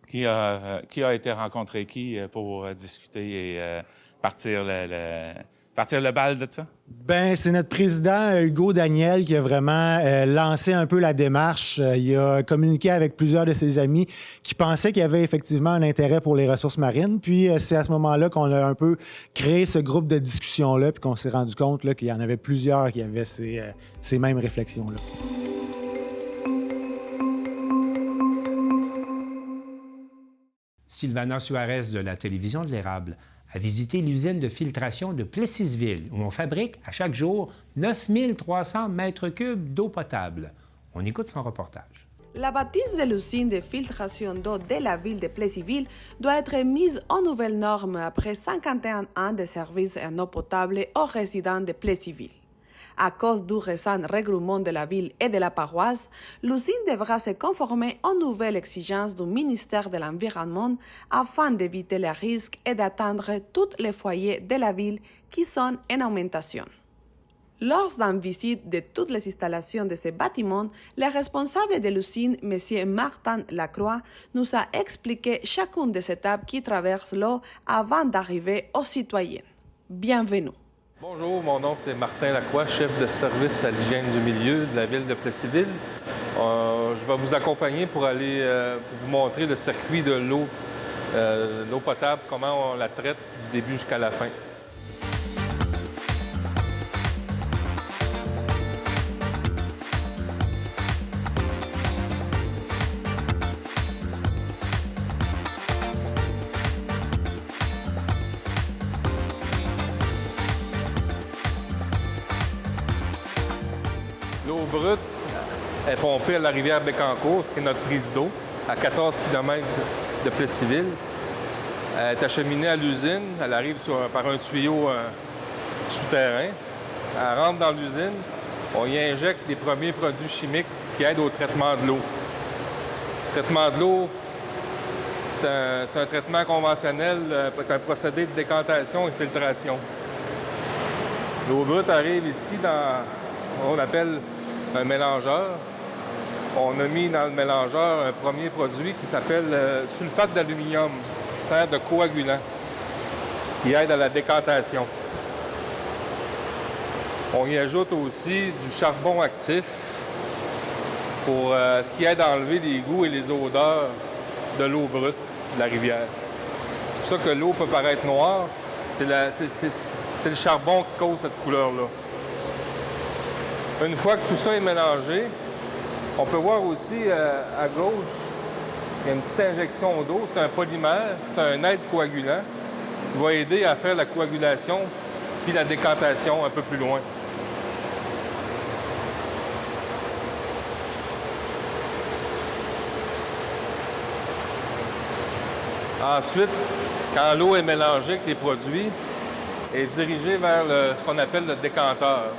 Qui a été rencontré pour discuter et partir le bal de ça? Bien, c'est notre président, Hugo Daniel, qui a vraiment lancé un peu la démarche. Il a communiqué avec plusieurs de ses amis qui pensaient qu'il y avait effectivement un intérêt pour les ressources marines. Puis, c'est à ce moment-là qu'on a un peu créé ce groupe de discussion-là, puis qu'on s'est rendu compte là, qu'il y en avait plusieurs qui avaient ces mêmes réflexions-là. Sylvana Suarez de la télévision de l'Érable a visité l'usine de filtration de Plessisville, où on fabrique à chaque jour 9300 mètres cubes d'eau potable. On écoute son reportage. La bâtisse de l'usine de filtration d'eau de la ville de Plessisville doit être mise aux nouvelles normes après 51 ans de service en eau potable aux résidents de Plessisville. À cause du récent regroupement de la ville et de la paroisse, l'usine devra se conformer aux nouvelles exigences du ministère de l'Environnement afin d'éviter les risques et d'atteindre tous les foyers de la ville qui sont en augmentation. Lors d'une visite de toutes les installations de ce bâtiment, le responsable de l'usine, M. Martin Lacroix, nous a expliqué chacune des étapes qui traversent l'eau avant d'arriver aux citoyens. Bienvenue. Bonjour, mon nom c'est Martin Lacroix, chef de service à l'hygiène du milieu de la ville de Plessisville. Je vais vous accompagner pour aller pour vous montrer le circuit de l'eau potable, comment on la traite du début jusqu'à la fin. L'eau brute est pompée à la rivière Bécancour, ce qui est notre prise d'eau, à 14 km de Plessisville. Elle est acheminée à l'usine, elle arrive par un tuyau souterrain. Elle rentre dans l'usine, on y injecte les premiers produits chimiques qui aident au traitement de l'eau. Le traitement de l'eau, c'est un traitement conventionnel avec un procédé de décantation et filtration. L'eau brute arrive ici dans ce qu'on appelle un mélangeur. On a mis dans le mélangeur un premier produit qui s'appelle sulfate d'aluminium, qui sert de coagulant, qui aide à la décantation. On y ajoute aussi du charbon actif pour ce qui aide à enlever les goûts et les odeurs de l'eau brute de la rivière. C'est pour ça que l'eau peut paraître noire. C'est le charbon qui cause cette couleur-là. Une fois que tout ça est mélangé, on peut voir aussi à gauche, il y a une petite injection d'eau. C'est un polymère, c'est un aide coagulant qui va aider à faire la coagulation puis la décantation un peu plus loin. Ensuite, quand l'eau est mélangée avec les produits, est dirigée vers ce qu'on appelle le décanteur.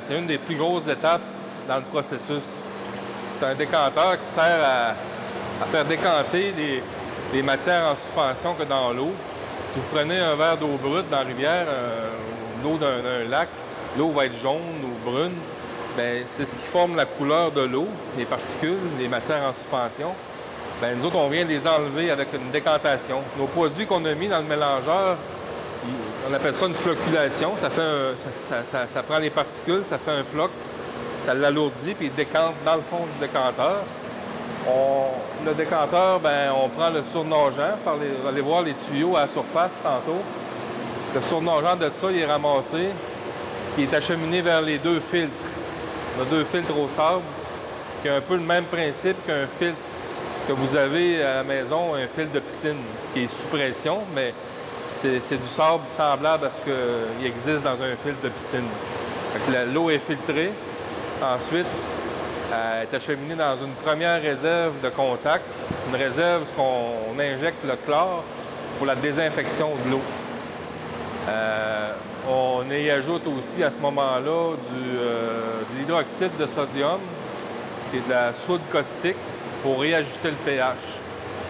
C'est une des plus grosses étapes dans le processus. C'est un décanteur qui sert à faire décanter les matières en suspension que dans l'eau. Si vous prenez un verre d'eau brute dans la rivière, l'eau d'un lac, l'eau va être jaune ou brune. bien, c'est ce qui forme la couleur de l'eau, les particules, les matières en suspension. Bien, nous autres, on vient les enlever avec une décantation. Nos produits qu'on a mis dans le mélangeur, on appelle ça une flocculation. Ça prend les particules, ça fait un floc, ça l'alourdit, puis il décante dans le fond du décanteur. Le décanteur, bien, on prend le surnageant, on va aller voir les tuyaux à la surface tantôt. Le surnageant de ça, il est ramassé, puis il est acheminé vers les 2 filtres. On a 2 filtres au sable, qui a un peu le même principe qu'un filtre que vous avez à la maison, un filtre de piscine, qui est sous pression, mais c'est du sable semblable à ce qu'il existe dans un filtre de piscine. L'eau est filtrée. Ensuite, elle est acheminée dans une première réserve de contact, une réserve où on injecte le chlore pour la désinfection de l'eau. On y ajoute aussi à ce moment-là de l'hydroxyde de sodium et de la soude caustique pour réajuster le pH.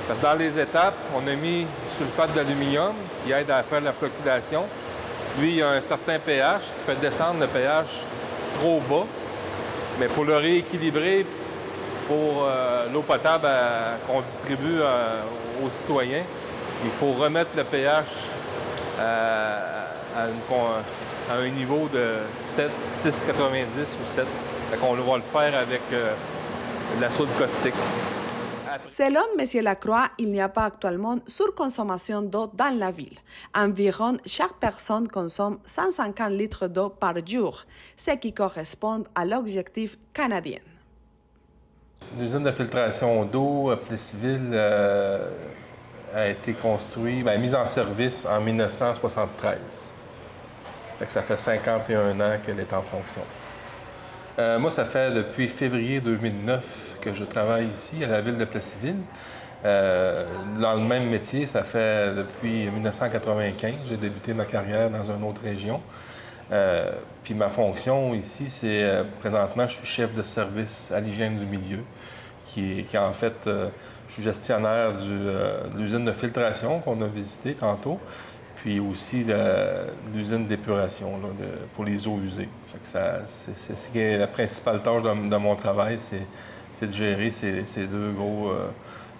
Parce que dans les étapes, on a mis du sulfate d'aluminium qui aide à faire la flocculation. Lui, il a un certain pH qui fait descendre le pH trop bas. Mais pour le rééquilibrer pour l'eau potable qu'on distribue aux citoyens, il faut remettre le pH à un niveau de 7, 6,90 ou 7. Fait qu'on va le faire avec de la soude caustique. Selon M. Lacroix, il n'y a pas actuellement surconsommation d'eau dans la ville. Environ chaque personne consomme 150 litres d'eau par jour, ce qui correspond à l'objectif canadien. L'usine de filtration d'eau à Plessisville a été construite, mise en service en 1973. Ça fait 51 ans qu'elle est en fonction. Moi, ça fait depuis février 2009 que je travaille ici, à la ville de Plessisville. Dans le même métier, ça fait depuis 1995. J'ai débuté ma carrière dans une autre région. Puis ma fonction ici, c'est présentement, je suis chef de service à l'hygiène du milieu, qui en fait, je suis gestionnaire de l'usine de filtration qu'on a visitée tantôt, puis aussi l'usine d'épuration pour les eaux usées. C'est la principale tâche de mon travail, c'est de gérer ces 2 gros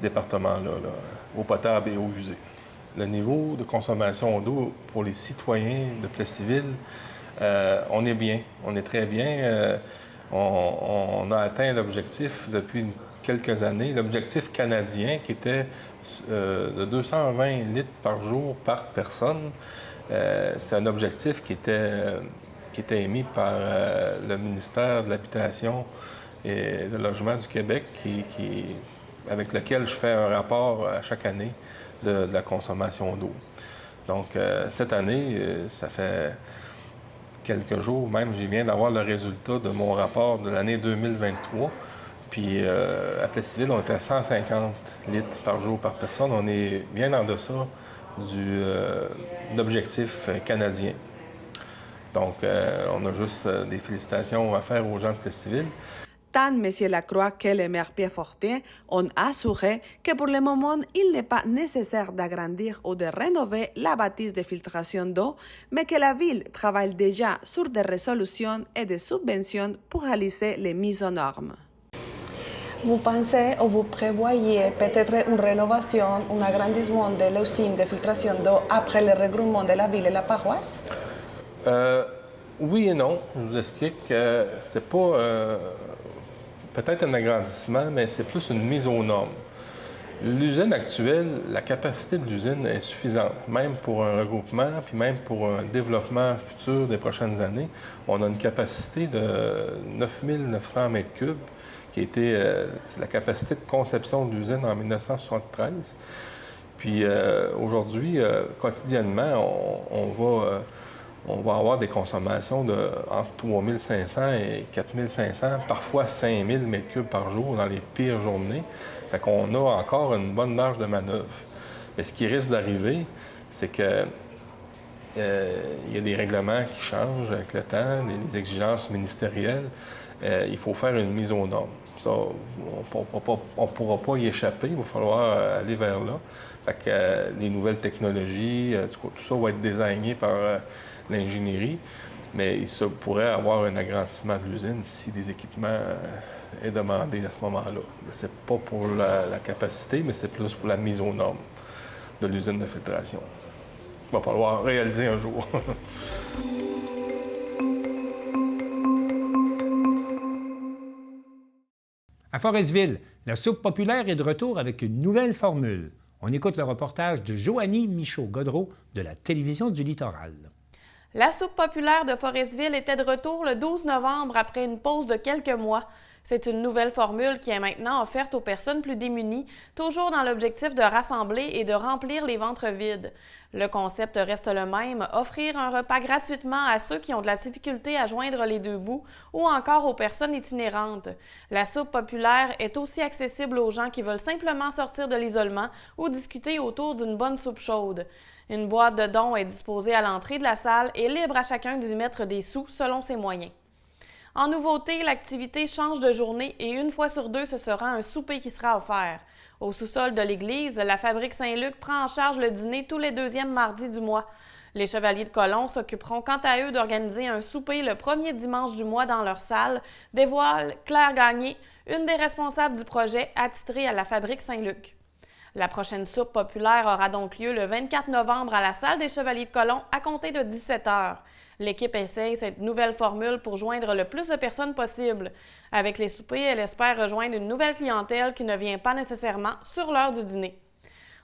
départements-là, eau potable et eau usée. Le niveau de consommation d'eau pour les citoyens de Plessisville, on est bien, on est très bien. On a atteint l'objectif depuis quelques années, l'objectif canadien qui était de 220 litres par jour par personne. C'est un objectif qui était émis par le ministère de l'Habitation et du Logement du Québec, avec lequel je fais un rapport à chaque année de la consommation d'eau. Donc, cette année, ça fait quelques jours même, je viens d'avoir le résultat de mon rapport de l'année 2023. Puis, à Plessisville, on était à 150 litres par jour par personne. On est bien en deçà de l'objectif canadien. Donc, on a juste des félicitations à faire aux gens de Plessisville. Tant M. Lacroix que le maire Pierre Fortin ont assuré que pour le moment, il n'est pas nécessaire d'agrandir ou de rénover la bâtisse de filtration d'eau, mais que la ville travaille déjà sur des résolutions et des subventions pour réaliser les mises aux normes. Vous pensez ou vous prévoyez peut-être une rénovation, un agrandissement de l'usine de filtration d'eau après le regroupement de la ville et la paroisse? Oui et non. Je vous explique. C'est pas peut-être un agrandissement, mais c'est plus une mise aux normes. L'usine actuelle, la capacité de l'usine est suffisante, même pour un regroupement, puis même pour un développement futur des prochaines années. On a une capacité de 9900 mètres cubes, qui a été c'est la capacité de conception de l'usine en 1973. Puis aujourd'hui, quotidiennement, on va avoir des consommations entre 3500 et 4500, parfois 5000 mètres cubes par jour dans les pires journées. Fait qu'on a encore une bonne marge de manœuvre. Mais ce qui risque d'arriver, c'est que il y a des règlements qui changent avec le temps, les exigences ministérielles. Il faut faire une mise aux normes. Ça, on ne pourra pas y échapper, il va falloir aller vers là. Fait que les nouvelles technologies, tout ça va être désigné par l'ingénierie. Mais il se pourrait avoir un agrandissement de l'usine si des équipements est demandé à ce moment-là. Ce n'est pas pour la capacité, mais c'est plus pour la mise aux normes de l'usine de filtration. Il va falloir réaliser un jour. À Forestville, la soupe populaire est de retour avec une nouvelle formule. On écoute le reportage de Joanie Michaud-Godreau de la Télévision du Littoral. La soupe populaire de Forestville était de retour le 12 novembre après une pause de quelques mois. C'est une nouvelle formule qui est maintenant offerte aux personnes plus démunies, toujours dans l'objectif de rassembler et de remplir les ventres vides. Le concept reste le même, offrir un repas gratuitement à ceux qui ont de la difficulté à joindre les deux bouts ou encore aux personnes itinérantes. La soupe populaire est aussi accessible aux gens qui veulent simplement sortir de l'isolement ou discuter autour d'une bonne soupe chaude. Une boîte de dons est disposée à l'entrée de la salle et libre à chacun d'y mettre des sous selon ses moyens. En nouveauté, l'activité change de journée et une fois sur deux, ce sera un souper qui sera offert. Au sous-sol de l'église, la Fabrique Saint-Luc prend en charge le dîner tous les deuxièmes mardis du mois. Les Chevaliers de Colomb s'occuperont quant à eux d'organiser un souper le premier dimanche du mois dans leur salle, dévoile Claire Gagné, une des responsables du projet attitrée à la Fabrique Saint-Luc. La prochaine soupe populaire aura donc lieu le 24 novembre à la salle des Chevaliers de Colomb à compter de 17 h. L'équipe essaye cette nouvelle formule pour joindre le plus de personnes possible. Avec les soupers, elle espère rejoindre une nouvelle clientèle qui ne vient pas nécessairement sur l'heure du dîner.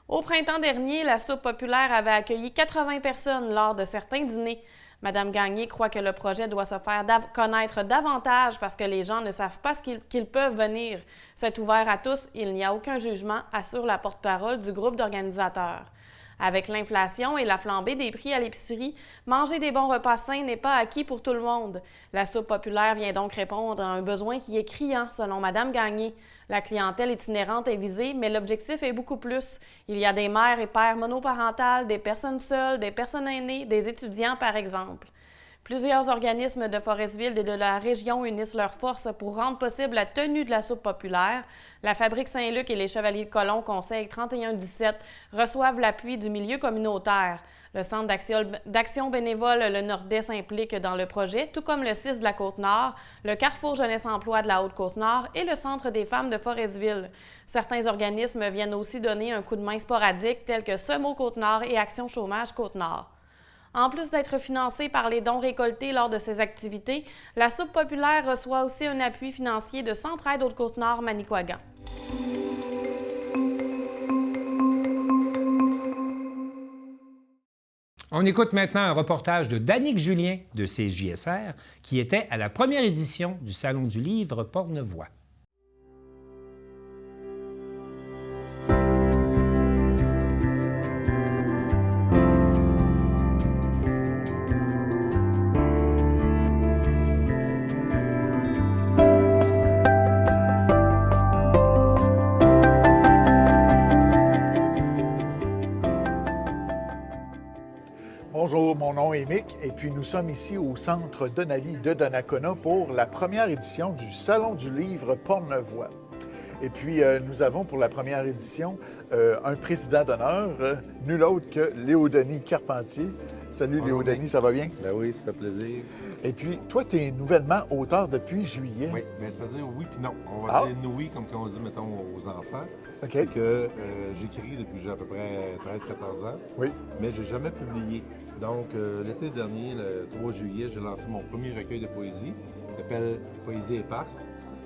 Au printemps dernier, la soupe populaire avait accueilli 80 personnes lors de certains dîners. Madame Gagné croit que le projet doit se faire connaître davantage parce que les gens ne savent pas qu'ils peuvent venir. C'est ouvert à tous, il n'y a aucun jugement, assure la porte-parole du groupe d'organisateurs. Avec l'inflation et la flambée des prix à l'épicerie, manger des bons repas sains n'est pas acquis pour tout le monde. La soupe populaire vient donc répondre à un besoin qui est criant, selon Madame Gagné. La clientèle itinérante est visée, mais l'objectif est beaucoup plus. Il y a des mères et pères monoparentales, des personnes seules, des personnes aînées, des étudiants, par exemple. Plusieurs organismes de Forestville et de la région unissent leurs forces pour rendre possible la tenue de la soupe populaire. La Fabrique Saint-Luc et les Chevaliers de Colomb Conseil 3117 reçoivent l'appui du milieu communautaire. Le Centre d'action bénévole Le Nordais s'implique dans le projet, tout comme le CIS de la Côte-Nord, le Carrefour Jeunesse-Emploi de la Haute-Côte-Nord et le Centre des femmes de Forestville. Certains organismes viennent aussi donner un coup de main sporadique, tels que Semo Côte-Nord et Action Chômage Côte-Nord. En plus d'être financée par les dons récoltés lors de ces activités, la soupe populaire reçoit aussi un appui financier de Centraide Haute-Côte-Nord Manicouagan. On écoute maintenant un reportage de Danick Julien de CJSR qui était à la première édition du Salon du livre Portnevoix. Bonjour, mon nom est Mick et puis nous sommes ici au Centre Donali de Donnacona pour la première édition du Salon du livre Portnevoix. Et puis nous avons pour la première édition un président d'honneur, nul autre que Léodenis Carpentier. Salut Léodenis, ça va bien? Ben oui, ça fait plaisir. Et puis toi, tu es nouvellement auteur depuis juillet. Oui, bien c'est-à-dire oui puis non. On va dire oui comme on dit, mettons, aux enfants. OK. C'est que j'écris depuis j'ai à peu près 13-14 ans. Oui. Mais je n'ai jamais publié. Donc, l'été dernier, le 3 juillet, j'ai lancé mon premier recueil de poésie, qui s'appelle Poésie éparse.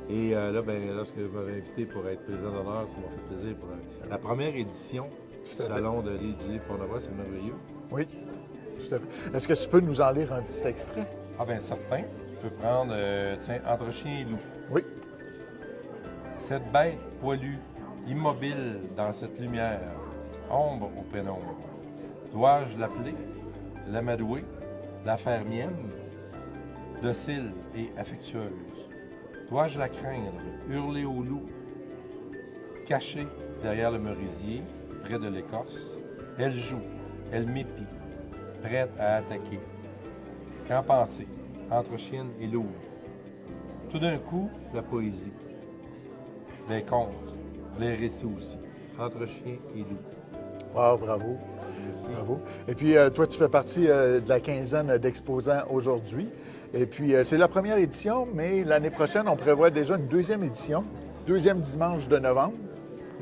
Et là, lorsque vous m'avez invité pour être président d'honneur, ça m'a fait plaisir pour la première édition du Salon du livre Portnevoix, c'est merveilleux. Oui, tout à fait. Est-ce que tu peux nous en lire un petit extrait? Ah bien, certain. Je peux prendre, Entre chien et loup. Oui. Cette bête poilue, immobile dans cette lumière, ombre aux pénombres, dois-je l'appeler, l'amadouer, la faire mienne, docile et affectueuse? Dois-je la craindre, hurler au loup, cachée derrière le merisier, près de l'écorce? Elle joue, elle m'épie, prête à attaquer. Qu'en penser, entre chienne et louve? Tout d'un coup, la poésie, les contes, les récits aussi, entre chien et loup. Wow, bravo. Bravo. Et puis, toi, tu fais partie de la quinzaine d'exposants aujourd'hui. Et puis, c'est la première édition, mais l'année prochaine, on prévoit déjà une deuxième édition, deuxième dimanche de novembre.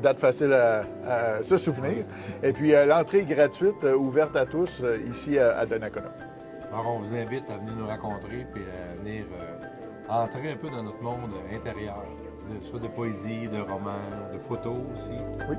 Date facile à se souvenir. Et puis, l'entrée est gratuite, ouverte à tous, ici à Donnacona. Alors, on vous invite à venir nous rencontrer et à venir entrer un peu dans notre monde intérieur, soit de poésie, de romans, de photos aussi. Oui.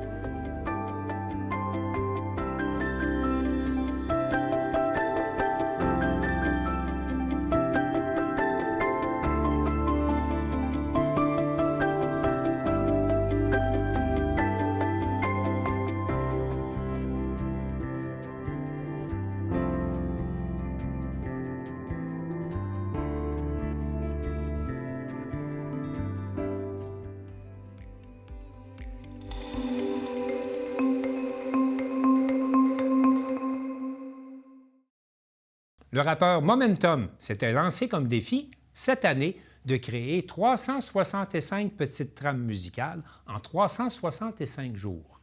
Le rappeur Momentum s'était lancé comme défi cette année de créer 365 petites trames musicales en 365 jours.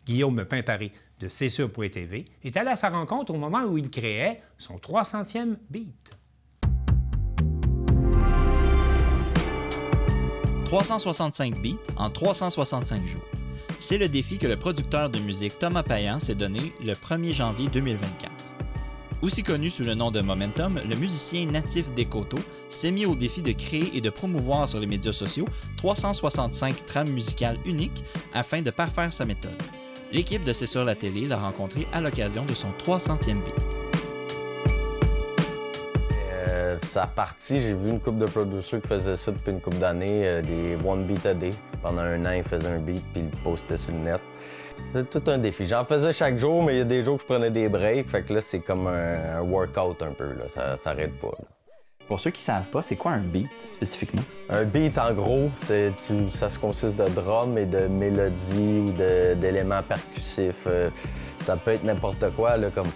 Guillaume Pimparé de C'est sûr.tv est allé à sa rencontre au moment où il créait son 300e beat. 365 beats en 365 jours. C'est le défi que le producteur de musique Thomas Payan s'est donné le 1er janvier 2024. Aussi connu sous le nom de Momentum, le musicien natif des Coteaux s'est mis au défi de créer et de promouvoir sur les médias sociaux 365 trames musicales uniques afin de parfaire sa méthode. L'équipe de C'est sur la télé l'a rencontré à l'occasion de son 300e beat. Ça a parti, j'ai vu une couple de producers qui faisaient ça depuis une couple d'années, des one beat a day. Pendant un an, ils faisaient un beat puis ils le postaient sur le net. C'est tout un défi. J'en faisais chaque jour, mais il y a des jours que je prenais des breaks. Fait que là, c'est comme un workout un peu. Là. Ça s'arrête pas. Là. Pour ceux qui ne savent pas, c'est quoi un beat spécifiquement? Un beat, en gros, ça se consiste de drums et de mélodies ou d'éléments percussifs. Ça peut être n'importe quoi, là, comme...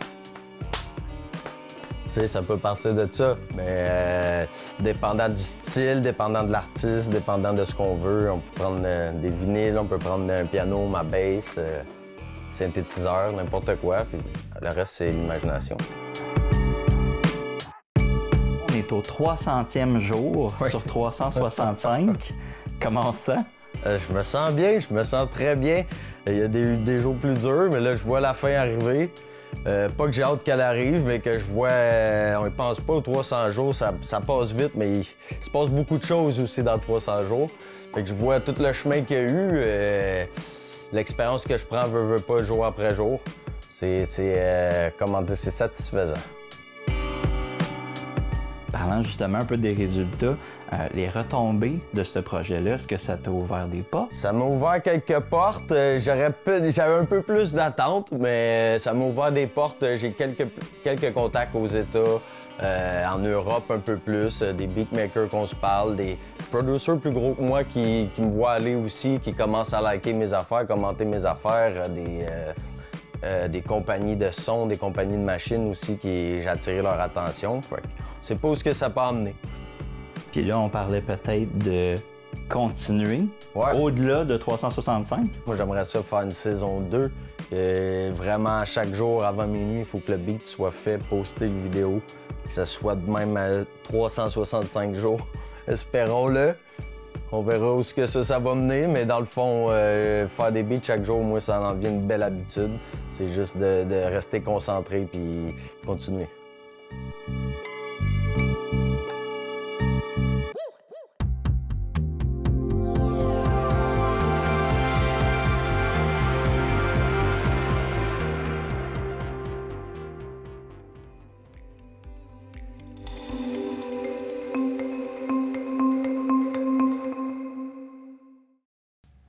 Tu sais, ça peut partir de ça, mais dépendant du style, dépendant de l'artiste, dépendant de ce qu'on veut, on peut prendre des vinyles, on peut prendre un piano, ma bass, synthétiseur, n'importe quoi, puis le reste, c'est l'imagination. On est au 300e jour sur 365. Comment ça? Je me sens bien, je me sens très bien. Il y a des jours plus durs, mais là, je vois la fin arriver. Pas que j'ai hâte qu'elle arrive, mais que je vois... on ne pense pas aux 300 jours, ça passe vite, mais il se passe beaucoup de choses aussi dans 300 jours. Fait que je vois tout le chemin qu'il y a eu, l'expérience que je prends veut pas jour après jour. Comment dire, c'est satisfaisant. Parlant justement un peu des résultats, les retombées de ce projet-là, est-ce que ça t'a ouvert des portes? Ça m'a ouvert quelques portes. J'avais un peu plus d'attente, mais ça m'a ouvert des portes. J'ai quelques contacts aux États, en Europe un peu plus, des beatmakers qu'on se parle, des producers plus gros que moi qui me voient aller aussi, qui commencent à liker mes affaires, commenter mes affaires, des compagnies de son, des compagnies de machines aussi qui j'ai attiré leur attention. C'est pas où ce que ça peut emmener. Puis là, on parlait peut-être de continuer au-delà de 365. Moi, j'aimerais ça faire une saison 2. Vraiment, chaque jour avant minuit, il faut que le beat soit fait, poster une vidéo, que ça soit de même à 365 jours. Espérons-le. On verra où que ça va mener, mais dans le fond, faire des beats chaque jour, moi, ça en devient une belle habitude. C'est juste de rester concentré puis continuer.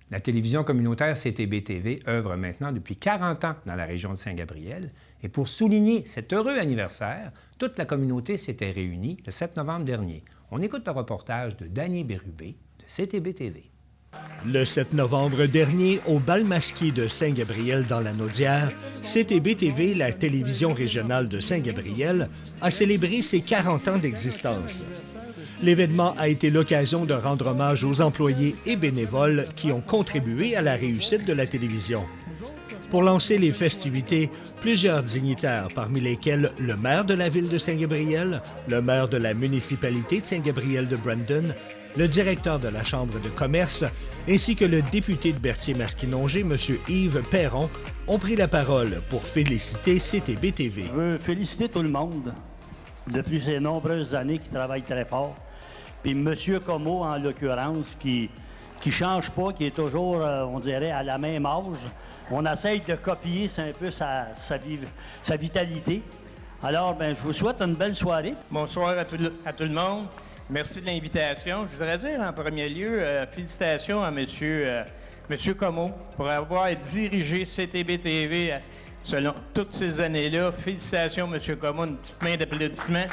La télévision communautaire CTB-TV œuvre maintenant depuis 40 ans dans la région de Saint-Gabriel. Et pour souligner cet heureux anniversaire, toute la communauté s'était réunie le 7 novembre dernier. On écoute le reportage de Danny Bérubé de CTB-TV. Le 7 novembre dernier, au bal masqué de Saint-Gabriel dans la Naudière, CTB-TV, la télévision régionale de Saint-Gabriel, a célébré ses 40 ans d'existence. L'événement a été l'occasion de rendre hommage aux employés et bénévoles qui ont contribué à la réussite de la télévision. Pour lancer les festivités, plusieurs dignitaires, parmi lesquels le maire de la ville de Saint-Gabriel, le maire de la municipalité de Saint-Gabriel de Brandon, le directeur de la Chambre de commerce, ainsi que le député de Berthier-Masquinongé, M. Yves Perron, ont pris la parole pour féliciter CTB-TV. Je veux féliciter tout le monde depuis ces nombreuses années qui travaillent très fort. Puis M. Comeau, en l'occurrence, qui change pas, qui est toujours, on dirait, à la même âge. On essaye de copier, c'est un peu sa vitalité. Alors, je vous souhaite une belle soirée. Bonsoir à tout le monde. Merci de l'invitation. Je voudrais dire en premier lieu, félicitations à Monsieur Comeau pour avoir dirigé CTB-TV selon toutes ces années-là. Félicitations, M. Comeau. Une petite main d'applaudissement.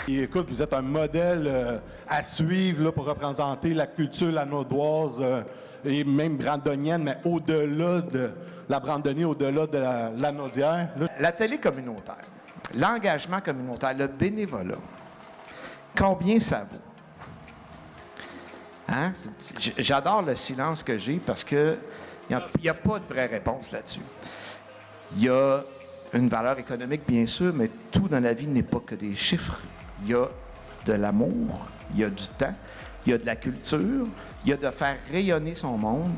Et écoute, vous êtes un modèle à suivre là, pour représenter la culture lanaudoise et même brandonienne, mais au-delà de la brandonnier, au-delà de la lanaudière. La télé communautaire, l'engagement communautaire, le bénévolat, combien ça vaut? Hein? J'adore le silence que j'ai parce qu'il n'y a pas de vraie réponse là-dessus. Il y a une valeur économique, bien sûr, mais tout dans la vie n'est pas que des chiffres. Il y a de l'amour, il y a du temps, il y a de la culture, il y a de faire rayonner son monde.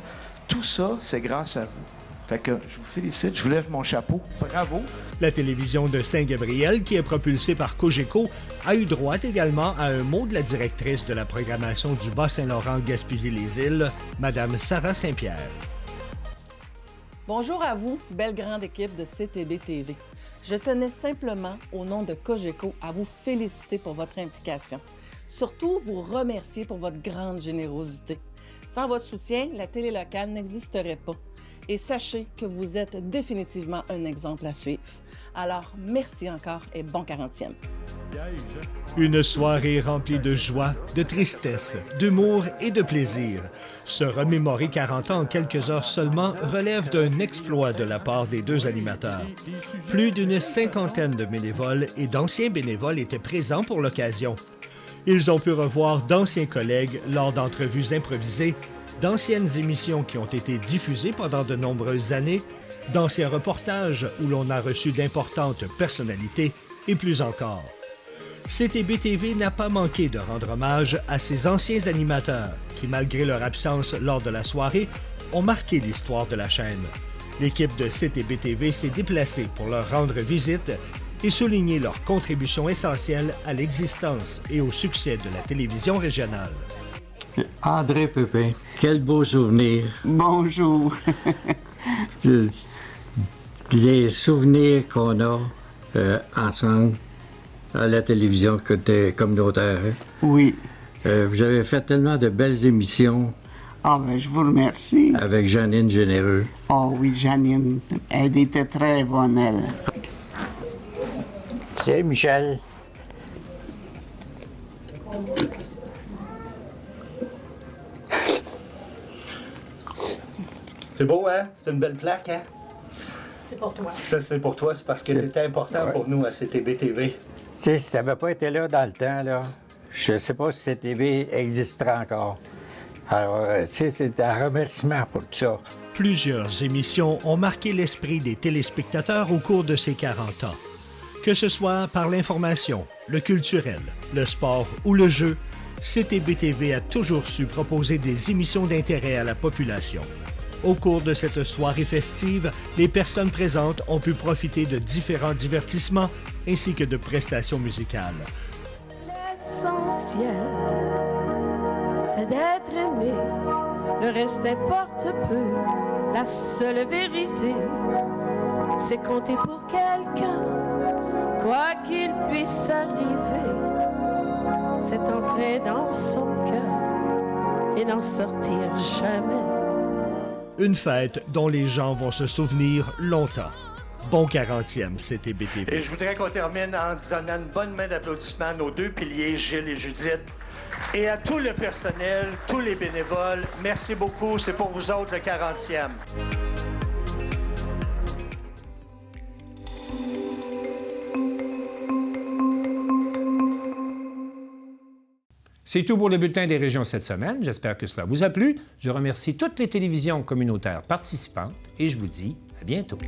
Tout ça, c'est grâce à vous. Fait que je vous félicite, je vous lève mon chapeau. Bravo! La télévision de Saint-Gabriel, qui est propulsée par Cogeco, a eu droit également à un mot de la directrice de la programmation du Bas-Saint-Laurent-Gaspésie-les-Îles, Mme Sarah Saint-Pierre. Bonjour à vous, belle grande équipe de CTB-TV. Je tenais simplement, au nom de Cogeco, à vous féliciter pour votre implication. Surtout, vous remercier pour votre grande générosité. Sans votre soutien, la télé locale n'existerait pas. Et sachez que vous êtes définitivement un exemple à suivre. Alors, merci encore et bon 40e. Une soirée remplie de joie, de tristesse, d'humour et de plaisir. Se remémorer 40 ans en quelques heures seulement relève d'un exploit de la part des deux animateurs. Plus d'une cinquantaine de bénévoles et d'anciens bénévoles étaient présents pour l'occasion. Ils ont pu revoir d'anciens collègues lors d'entrevues improvisées, d'anciennes émissions qui ont été diffusées pendant de nombreuses années, d'anciens reportages où l'on a reçu d'importantes personnalités et plus encore. CTB-TV n'a pas manqué de rendre hommage à ces anciens animateurs qui, malgré leur absence lors de la soirée, ont marqué l'histoire de la chaîne. L'équipe de CTB-TV s'est déplacée pour leur rendre visite et souligner leur contribution essentielle à l'existence et au succès de la télévision régionale. André Pépin, quel beau souvenir. Bonjour. Les souvenirs qu'on a ensemble à la télévision communautaire. Hein? Oui. Vous avez fait tellement de belles émissions. Ah, ben, je vous remercie. Avec Janine Généreux. Oh oui, Janine, elle était très bonne, elle. Tiens, Michel. C'est beau, hein? C'est une belle plaque, hein? C'est pour toi. Ça, c'est pour toi, c'est parce que c'était important pour nous à CTB-TV. Tu sais, si ça n'avait pas été là dans le temps, là, je ne sais pas si CTV existera encore. Alors, tu sais, c'est un remerciement pour tout ça. Plusieurs émissions ont marqué l'esprit des téléspectateurs au cours de ces 40 ans. Que ce soit par l'information, le culturel, le sport ou le jeu, CTB-TV a toujours su proposer des émissions d'intérêt à la population. Au cours de cette soirée festive, les personnes présentes ont pu profiter de différents divertissements ainsi que de prestations musicales. L'essentiel, c'est d'être aimé. Le reste importe peu. La seule vérité, c'est compter pour quelqu'un. Quoi qu'il puisse arriver, c'est entrer dans son cœur et n'en sortir jamais. Une fête dont les gens vont se souvenir longtemps. Bon 40e, CTB-TV. Et je voudrais qu'on termine en donnant une bonne main d'applaudissement à nos deux piliers, Gilles et Judith. Et à tout le personnel, tous les bénévoles, merci beaucoup. C'est pour vous autres le 40e. C'est tout pour le Bulletin des régions cette semaine. J'espère que cela vous a plu. Je remercie toutes les télévisions communautaires participantes et je vous dis à bientôt.